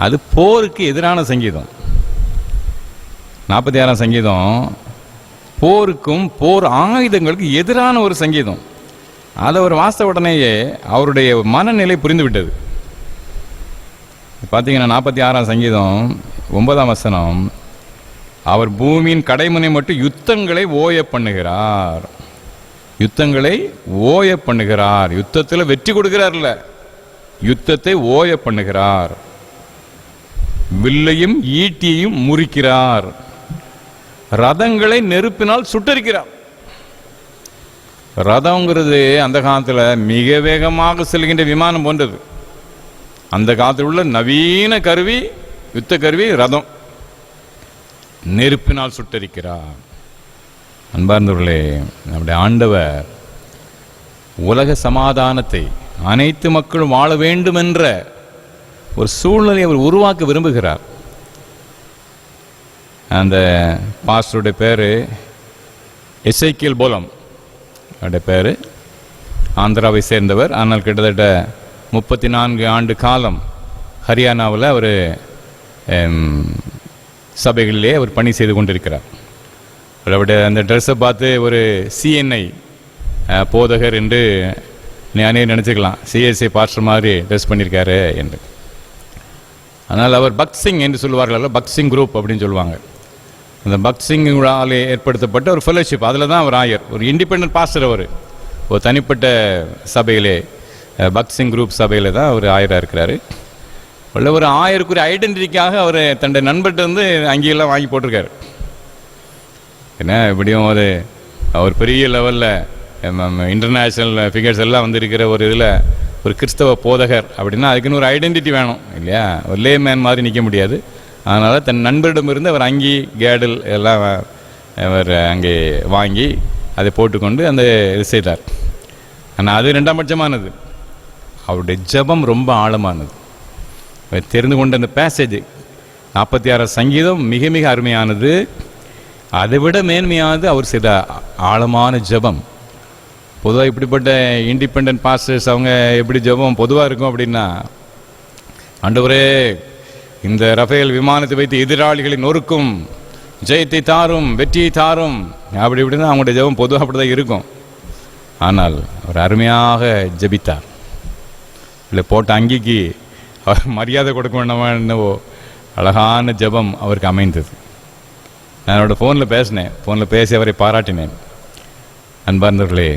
அது போருக்கு எதிரான சங்கீதம். 46ஆம் சங்கீதம் போருக்கும் போர் ஆயுதங்களுக்கு எதிரான ஒரு சங்கீதம். அதை அவர் வாசித்த உடனேயே அவருடைய மனநிலை புரிந்து விட்டது. பார்த்தீங்கன்னா 46ஆம் சங்கீதம் 9ஆம் வசனம், அவர் பூமியின் கடைமுனை மட்டும் யுத்தங்களை ஓய பண்ணுகிறார். யுத்தங்களை ஓய பண்ணுகிறார். யுத்தத்தில் வெற்றி கொடுக்கிறார்ல, யுத்தத்தை ஓய பண்ணுகிறார். வில்லையும் ஈட்டியையும் முறிக்கிறார். ரதங்களை நெருப்பினால் சுட்டரிக்கிறார். ரதங்கிறது அந்த காலத்தில் மிக வேகமாக செல்கின்ற விமானம் போன்றது. அந்த காலத்தில் உள்ள நவீன கருவி, யுத்த கருவி ரதம். நெருப்பினால் சுட்டரிக்கிறார். அன்பார்ந்தவர்களே, நம்முடைய ஆண்டவர் உலக சமாதானத்தை, அனைத்து மக்களும் வாழ வேண்டும் என்ற ஒரு சூழ்நிலையை அவர் உருவாக்க விரும்புகிறார். அந்த பாஸ்டருடைய பேர் எசேக்கியேல் போலம் அவருடைய பேர். ஆந்திராவை சேர்ந்தவர். ஆனால் கிட்டத்தட்ட 34 ஆண்டு காலம் ஹரியானாவில் அவர் சபைகளிலே அவர் பணி செய்து கொண்டிருக்கிறார். அவருடைய அந்த ட்ரெஸ்ஸை பார்த்து ஒரு சிஎன்ஐ போதகர் என்று நானே நினச்சிக்கலாம். சிஎஸ்ஐ பாஸ்டர் மாதிரி ட்ரெஸ் பண்ணியிருக்காரு என்று. ஆனால் அவர் பக்சிங் என்று சொல்லுவார்கள், பக்சிங் குரூப் அப்படின்னு சொல்லுவாங்க. அந்த பக்சிங்காலே ஏற்படுத்தப்பட்ட ஒரு ஃபெலோஷிப், அதில் தான் அவர் ஆயர். ஒரு இண்டிபெண்டன்ட் பாஸ்டர். அவர் ஒரு தனிப்பட்ட சபையிலே, பக்சிங் குரூப் சபையில் தான் அவர் ஆயராக இருக்கிறாரு. உள்ள ஒரு ஆயருக்குரிய ஐடென்டிட்டிக்காக அவர் தன்னுடைய நண்பர்கிட்ட வந்து அங்கேயெல்லாம் வாங்கி போட்டிருக்காரு. ஏன்னா இப்படியும் அவர் பெரிய லெவலில் இன்டர்நேஷ்னல் ஃபிகர்ஸ் எல்லாம் வந்து இருக்கிற ஒரு இதில் ஒரு கிறிஸ்தவ போதகர் அப்படின்னா அதுக்குன்னு ஒரு ஐடென்டிட்டி வேணும் இல்லையா? ஒரு லேமேன் மாதிரி நிற்க முடியாது. அதனால் தன் நண்பரிடமிருந்து அவர் அங்கி கேடல் எல்லாம் அவர் அங்கே வாங்கி அதை போட்டுக்கொண்டு அந்த இது செய்தார். ஆனால் அது 2ஆம் பட்சமானது. அவருடைய ஜெபம் ரொம்ப ஆழமானது. தெரிந்து கொண்ட அந்த பேசேஜ் 46 சங்கீதம் மிக மிக அருமையானது. அதை விட மேன்மையானது அவர் செய்த ஆழமான ஜெபம். பொதுவாக இப்படிப்பட்ட இண்டிபெண்டன்ட் பாஸ்டர்ஸ் அவங்க எப்படி ஜெபம் பொதுவாக இருக்கும் அப்படின்னா, ஆண்டவரே இந்த ரஃபேல் விமானத்தை வைத்து எதிராளிகளை நொறுக்கும், ஜெயத்தை தாரும், வெற்றியை தாரும், அப்படி இப்படின்னா அவங்களுடைய ஜெபம் பொதுவாக அப்படி தான் இருக்கும். ஆனால் அவர் அருமையாக ஜெபித்தார். இல்லை போட்ட அங்கிக்கு அவர் மரியாதை கொடுக்க வேண்டாமா என்னவோ அழகான ஜெபம் அவருக்கு அமைந்தது. நான் அவரோட ஃபோனில் பேசினேன். ஃபோனில் பேசி அவரை பாராட்டினேன். அன்பார்ந்தவர்களே,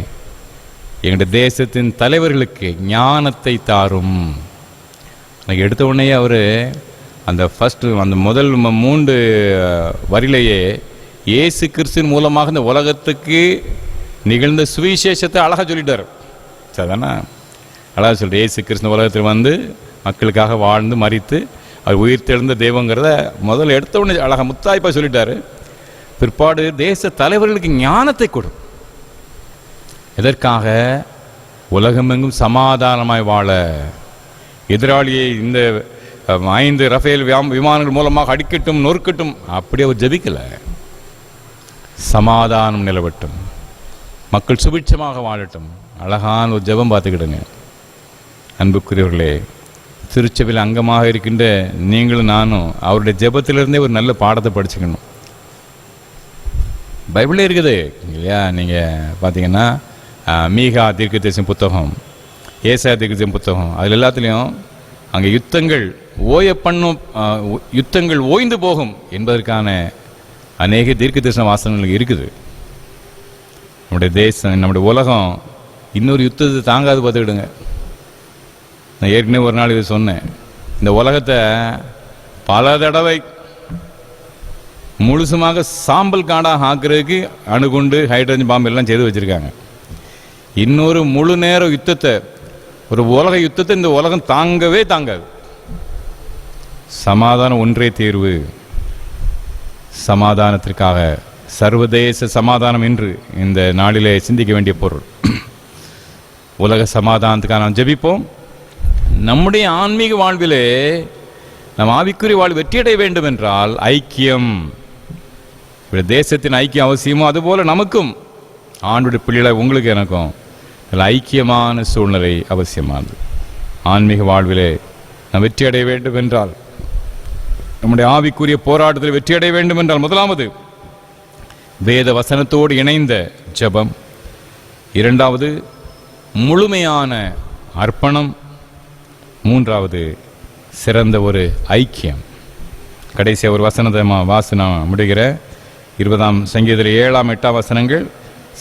எங்களுடைய தேசத்தின் தலைவர்களுக்கு ஞானத்தை தாரும். எனக்கு எடுத்த உடனே அவர் அந்த முதல் 3 வரியிலேயே இயேசு கிறிஸ்துவின் மூலமாக இந்த உலகத்துக்கு நிகழ்ந்த சுவிசேஷத்தை அழகாக சொல்லிட்டார். சரிதானே? அழகாக சொல்லிட்டு இயேசு கிறிஸ்து உலகத்தில் வந்து மக்களுக்காக வாழ்ந்து மரித்து அவர் உயிர் தெழுந்த தெய்வங்கிறத முதல்ல எடுத்த உடனே அழகாக முத்தாய்ப்பாக சொல்லிட்டாரு. பிற்பாடு தேச தலைவர்களுக்கு ஞானத்தை கொடு. எதற்காக? உலகமெங்கும் சமாதானமாய் வாழ. எதிராளியை இந்த 5 ரஃபேல் விமானங்கள் மூலமாக அடிக்கட்டும், நொறுக்கட்டும், அப்படி அவர் ஜெபிக்கல. சமாதானம் நிலவட்டும், மக்கள் சுபிட்சமாக வாழட்டும். அழகான ஒரு ஜெபம் பார்த்துக்கிடுங்க. அன்புக்குரியவர்களே, திருச்சபையில் அங்கமாக இருக்கின்ற நீங்களும் நானும் அவருடைய ஜெபத்திலிருந்தே ஒரு நல்ல பாடத்தை படிச்சுக்கணும். பைபிளே இருக்குது இல்லையா? நீங்கள் பார்த்தீங்கன்னா மீகா தீர்க்கதரிசன புத்தகம், ஏசாயா தீர்க்கதரிசன புத்தகம், அதில் எல்லாத்துலேயும் அங்கே யுத்தங்கள் ஓய்ந்து போகும் என்பதற்கான அநேக தீர்க்கதரிசன வாசகங்கள் இருக்குது. நம்முடைய தேசம், நம்முடைய உலகம் இன்னொரு யுத்தத்தை தாங்காது பார்த்துக்கிடுங்க. நான் ஏற்கனவே ஒரு நாள் இது சொன்னேன். இந்த உலகத்தை பல தடவை முழுசுமாக சாம்பல் காடாக ஆக்குறதுக்கு அணுகுண்டு, ஹைட்ரஜன் பாம்பு எல்லாம் செய்து வச்சுருக்காங்க. இன்னொரு முழு நேர யுத்தத்தை, ஒரு உலக யுத்தத்தை இந்த உலகம் தாங்கவே தாங்காது. சமாதானம் ஒன்றே தீர்வு. சமாதானத்திற்காக சர்வதேச சமாதானம் என்று இந்த நாளிலே சிந்திக்க வேண்டிய பொருள். உலக சமாதானத்துக்காக நாம் ஜெபிப்போம். நம்முடைய ஆன்மீக வாழ்விலே நம் ஆவிக்குரிய வாழ்வு வெற்றியடைய வேண்டும் என்றால் ஐக்கியம், தேசத்தின் ஐக்கியம் அவசியமோ அதுபோல நமக்கும் ஆண்டுடைய பிள்ளைகளை உங்களுக்கு எனக்கும் ஐக்கியமான சூழ்நிலை அவசியமானது. ஆன்மீக வாழ்விலே நாம் வெற்றியடைய வேண்டும் என்றால், நம்முடைய ஆவிக்குரிய போராட்டத்தில் வெற்றியடைய வேண்டும் என்றால், முதலாவது வேத வசனத்தோடு இணைந்த ஜெபம், இரண்டாவது முழுமையான அர்ப்பணம், மூன்றாவது சிறந்த ஒரு ஐக்கியம். கடைசி ஒரு வசனத்தை வாசனம் முடிகிற 20ஆம் சங்கீதத்தில் 7ஆம் 8ஆம் வசனங்கள்,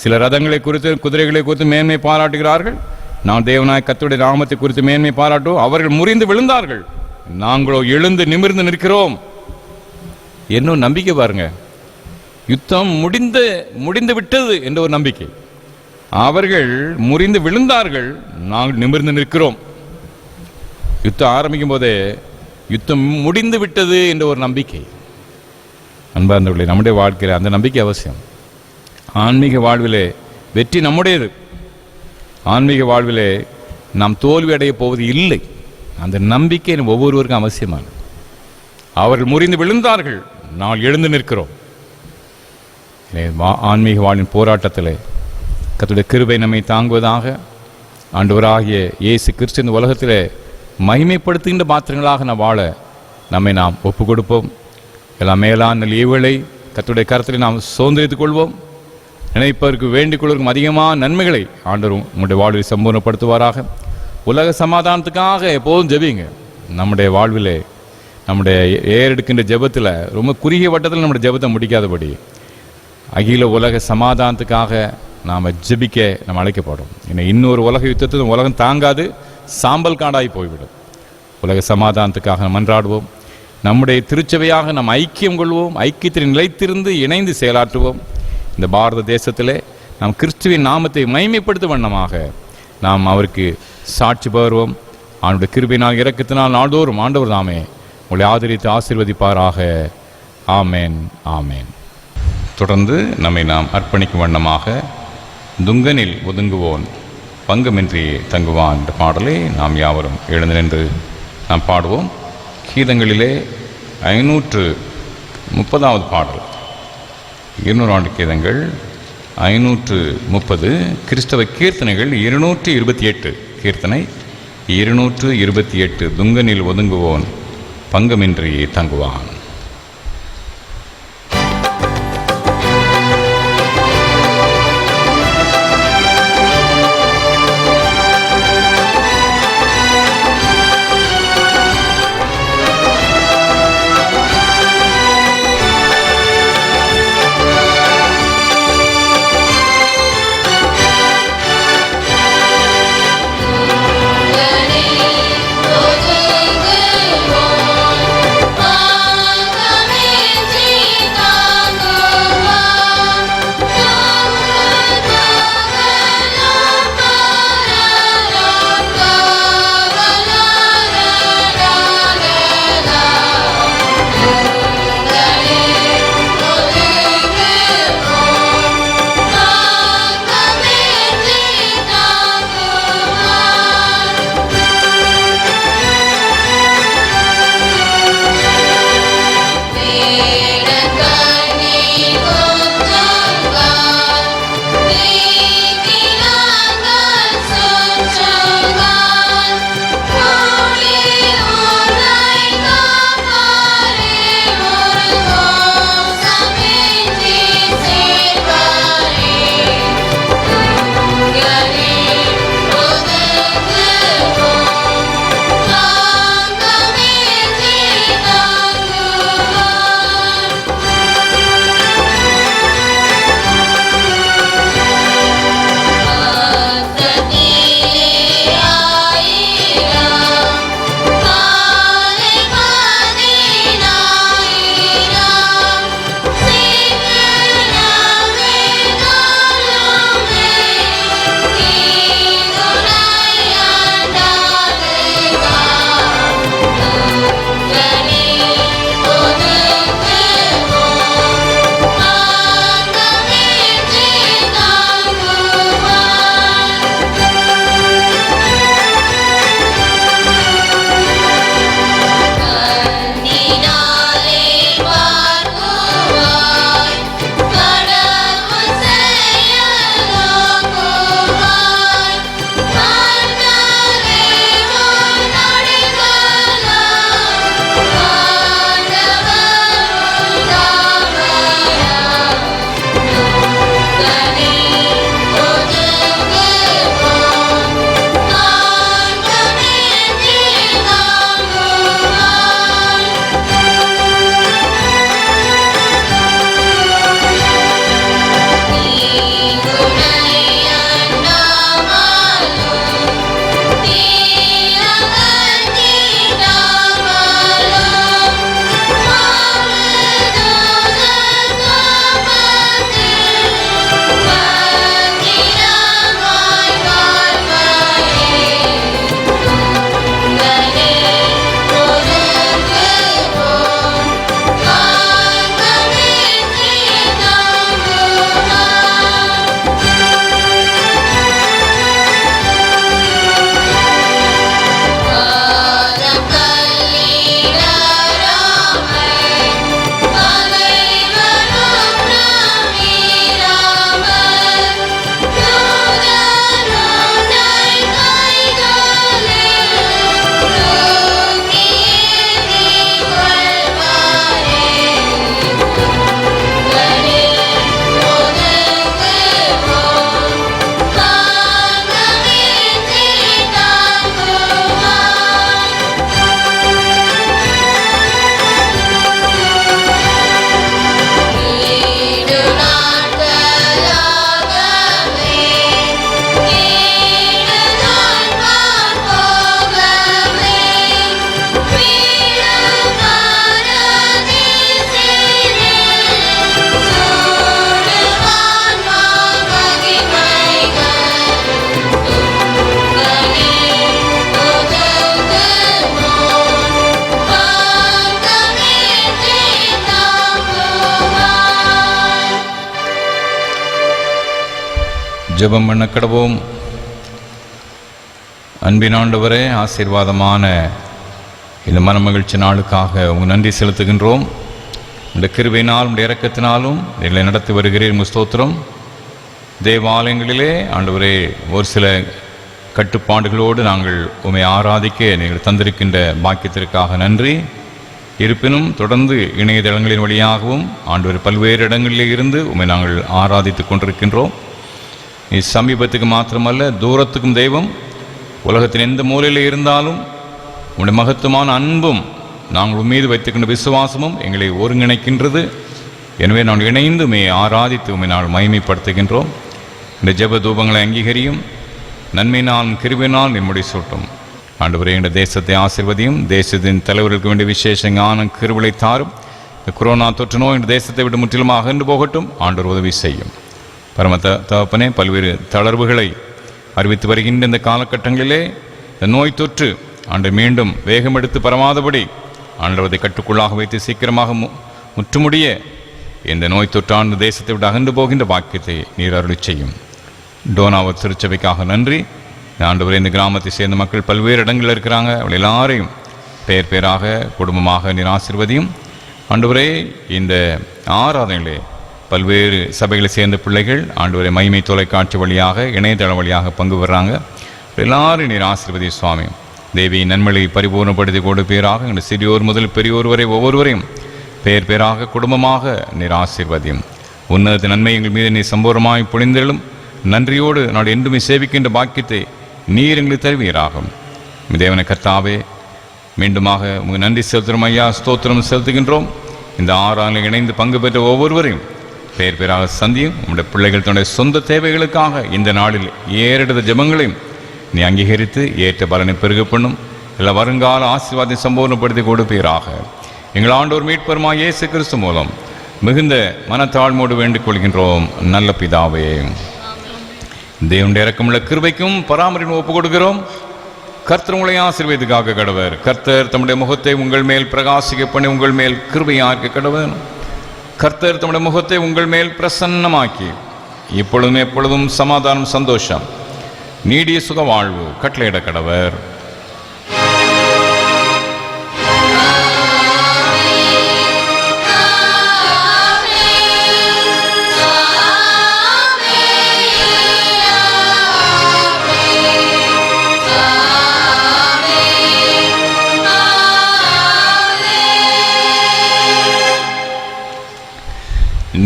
சில ரதங்களை குறித்து குதிரைகளை குறித்து மேன்மை பாராட்டுகிறார்கள், நான் தேவனாய் கர்த்தருடைய நாமத்தை குறித்து மேன்மை பாராட்டுவோம். அவர்கள் முறிந்து விழுந்தார்கள், நாங்களோ எழுந்து நிமிர்ந்து நிற்கிறோம். என்ன நம்பிக்கை பாருங்க! யுத்தம் முடிந்து விட்டது என்ற ஒரு நம்பிக்கை. அவர்கள் முறிந்து விழுந்தார்கள், நாங்கள் நிமிர்ந்து நிற்கிறோம். யுத்தம் ஆரம்பிக்கும் போதே யுத்தம் முடிந்து விட்டது என்ற ஒரு நம்பிக்கை. அன்பார்ந்தவர்களே, நம்முடைய வாழ்க்கையில் அந்த நம்பிக்கை அவசியம். ஆன்மீக வாழ்விலே வெற்றி நம்முடையது. ஆன்மீக வாழ்விலே நாம் தோல்வி அடைய போவது இல்லை. அந்த நம்பிக்கை ஒவ்வொருவருக்கும் அவசியமானது. அவர்கள் முறிந்து விழுந்தார்கள், நாங்கள் எழுந்து நிற்கிறோம். ஆன்மீக வாழ்வின் போராட்டத்தில் கர்த்தருடைய கிருபை நம்மை தாங்குவதாக. ஆண்டவராகிய இயேசு கிறிஸ்து இந்த உலகத்திலே மகிமைப்படுத்துகின்ற பாத்திரங்களாக நாம் வாழ நாம் ஒப்பு கொடுப்போம். எல்லாம் மேலான ஈவுகளை கர்த்தருடைய கரத்தில் நாம் சுதந்திரித்துக் கொள்வோம். நினைப்பதற்கு வேண்டிக் கொள்வதற்கும் அதிகமான நன்மைகளை ஆண்டவர் உங்களுடைய வாழ்வில் சம்பூர்ணப்படுத்துவாராக. உலக சமாதானத்துக்காக எப்போதும் ஜெபிங்க. நம்முடைய வாழ்விலே நம்முடைய ஏறெடுக்கின்ற ஜெபத்தில் ரொம்ப குறுகிய வட்டத்தில் நம்முடைய ஜெபத்தை முடிக்காதபடி அகில உலக சமாதானத்துக்காக நாம் ஜெபிக்க நம்ம அழைக்கப்படும். இன்னொரு உலக யுத்தத்தை உலகம் தாங்காது, சாம்பல் காடாகி போய்விடும். உலக சமாதானத்துக்காக மன்றாடுவோம். நம்முடைய திருச்சபையாக நாம் ஐக்கியம் கொள்வோம். ஐக்கியத்தில் நிலைத்திருந்து இணைந்து செயலாற்றுவோம். இந்த பாரத தேசத்திலே நாம் கிறிஸ்துவின் நாமத்தை மகிமைப்படுத்தும் வண்ணமாக நாம் அவருக்கு சாட்சி பகர்வோம். அவனுடைய கிருபையினால் இரக்கத்தினால் நாள்தோறும் ஆண்டவர் தாமே உங்களை ஆதரித்து ஆசீர்வதிப்பாராக. ஆமேன், ஆமேன். தொடர்ந்து நம்மை நாம் அர்ப்பணிக்கும் வண்ணமாக துங்கனில் ஒதுங்குவோன் பங்கமின்றி தங்குவான் என்ற பாடலை நாம் யாவரும் எழுந்து நின்று நாம் பாடுவோம். கீதங்களிலே 530வது பாடல், 200 ஆண்டு கீதங்கள் 530, கிறிஸ்தவ கீர்த்தனைகள் 228, கீர்த்தனை 228, துங்கனில் ஒதுங்குவோன் பங்கமின்றி தங்குவான். ஆ ஜெபம் பண்ண கடவோம். அன்பின் ஆண்டவரே, ஆசீர்வாதமான இந்த மனமகிழ்ச்சி நாளுக்காக உங்கள் நன்றி செலுத்துகின்றோம். இந்த கிருபையினால் உடைய இரக்கத்தினாலும் எங்களை நடத்தி வருகிறீர். உங்கள் ஸ்தோத்திரம். தேவாலயங்களிலே ஆண்டவரே ஒரு சில கட்டுப்பாடுகளோடு நாங்கள் உம்மை ஆராதிக்க நீங்கள் தந்திருக்கின்ற பாக்கியத்திற்காக நன்றி. இருப்பினும் தொடர்ந்து இணையதளங்களின் வழியாகவும் ஆண்டவர் பல்வேறு இடங்களிலே இருந்து உம்மை நாங்கள் ஆராதித்து கொண்டிருக்கின்றோம். சமீபத்துக்கு மாத்திரமல்ல, தூரத்துக்கும் தெய்வம். உலகத்தின் எந்த மூலையில் இருந்தாலும் உங்களுடைய மகத்துவமான அன்பும் நாங்கள் மீது வைத்துக்கொண்ட விசுவாசமும் எங்களை ஒருங்கிணைக்கின்றது. எனவே நான் இணைந்து உம்மை ஆராதித்து உம்மை நாங்கள் மகிமைப்படுத்துகின்றோம். இந்த ஜெப தூபங்களை அங்கீகரியும். நன்மையினால் கிருபையினால் நம்முடைய சூட்டும். ஆண்டவரே, எங்கள் தேசத்தை ஆசீர்வதியும். தேசத்தின் தலைவர்களுக்கு வேண்டிய விசேஷ ஞான கிருபையை தாரும். இந்த கொரோனா தொற்று நோய் இந்த தேசத்தை விட்டு முற்றிலுமாக அகன்று போகட்டும். ஆண்டவர் உதவி செய்யும். பரம தகப்பனே, பல்வேறு தளர்வுகளை அறிவித்து வருகின்ற இந்த காலகட்டங்களிலே இந்த நோய் தொற்று ஆண்டு மீண்டும் வேகமெடுத்து பரவாதபடி ஆண்டவரை கட்டுக்குள்ளாக வைத்து சீக்கிரமாக முற்றுமுடிய இந்த நோய் தொற்றாண்டு தேசத்தை விட்டு அகன்று போகின்ற பாக்கியத்தை நீர் அருளி செய்யும். டோனாவர் திருச்சபைக்காக நன்றி. ஆண்டவரே, இந்த கிராமத்தை சேர்ந்த மக்கள் பல்வேறு இடங்களில் இருக்கிறாங்க. அவள் எல்லாரையும் பேர் பேராக குடும்பமாக நீர் ஆசீர்வதியும். ஆண்டவரே, இந்த ஆராதனையிலே பல்வேறு சபைகளை சேர்ந்த பிள்ளைகள் ஆண்டவரே மகிமை தொலைக்காட்சி வழியாக இணையதளம் வழியாக பங்கு பெறாங்க. எல்லாரும் நீர் ஆசீர்வதி சுவாமி. தேவி நன்மலை பரிபூர்ணப்படுத்தி கொடுப்பீராக. எங்கள் சிறியோர் முதல் பெரியோர் வரை ஒவ்வொருவரையும் பேர் பேராக குடும்பமாக நீர் ஆசீர்வதியும். உன்னத நன்மை எங்கள் மீது நீர் சம்பூர்ணமாய் பொழிந்தெழும். நன்றியோடு நாடு என்றுமே சேவிக்கின்ற பாக்கியத்தை நீர் எங்களுக்கு தருவீராகும். தேவனை கர்த்தாவே, மீண்டுமாக உங்கள் நன்றி செலுத்துகிறோம் ஐயா, ஸ்தோத்திரம் செலுத்துகின்றோம். இந்த ஆறாளில் இணைந்து பங்கு பெற்ற ஒவ்வொருவரையும் பேர் பேராக சந்தியும். உங்களுடைய பிள்ளைகள் தன்னுடைய சொந்த தேவைகளுக்காக இந்த நாளில் ஏறெடுத்த ஜெபங்களையும் நீ அங்கீகரித்து ஏற்ற பலனை பெருக பண்ணும். எல்லா வருங்கால ஆசீர்வாதத்தை சம்பூர்ணப்படுத்தி கொடுப்பீராக. எங்கள் ஆண்டோர் மீட்பெருமாகிய இயேசு கிறிஸ்து மூலம் மிகுந்த மனத்தாழ்மோடு வேண்டிக் கொள்கின்றோம் நல்ல பிதாவே. தேவனுடைய இரக்கமுள்ள கிருபைக்கும் பராமரிப்பும் ஒப்புக் கொடுக்கிறோம். கர்த்தர் உங்களை ஆசீர்வதிக்காக கடவர். கர்த்தர் தம்முடைய முகத்தை உங்கள் மேல் பிரகாசிக்க பண்ணி உங்கள் மேல் கிருபையாக்க கடவர். கர்த்தர் தம்முடைய முகத்தை உங்கள் மேல் பிரசன்னமாக்கி இப்பொழுதும் எப்பொழுதும் சமாதானம், சந்தோஷம், நீடிய சுக வாழ்வு கட்டளையிட கடவர்.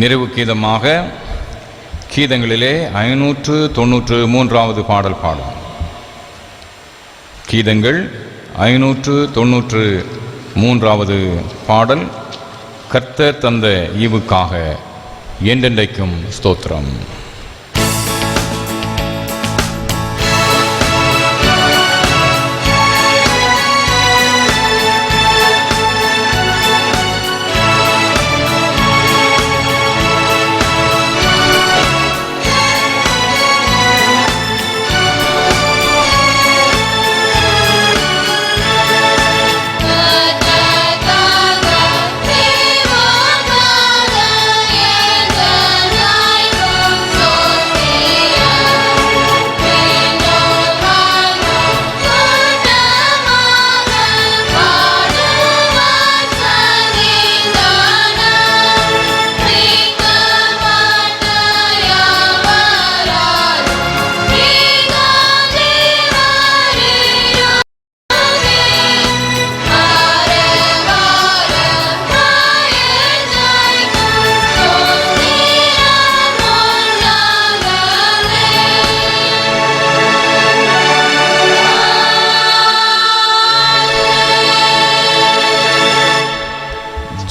நிறைவு கீதமாக கீதங்களிலே 593வது பாடல் பாடும். கீதங்கள் 593வது பாடல். கர்த்தர் தந்த ஈவுக்காக என்றென்றைக்கும் ஸ்தோத்திரம்.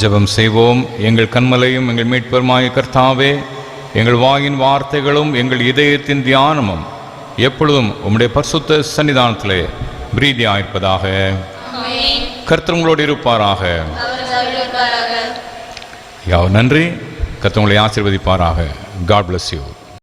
ஜெபம் செய்வோம். எங்கள் கண்மலையும் எங்கள் மீட்பெருமாகிய கர்த்தாவே, எங்கள் வாயின் வார்த்தைகளும் எங்கள் இதயத்தின் தியானமும் எப்பொழுதும் உம்முடைய பரிசுத்த சன்னிதானத்திலே பிரீதியாயிருப்பதாக. கர்த்தர் உங்களோடு இருப்பாராக. யார் நன்றி. கர்த்தர் உங்களை ஆசீர்வதிப்பாராக. God bless you.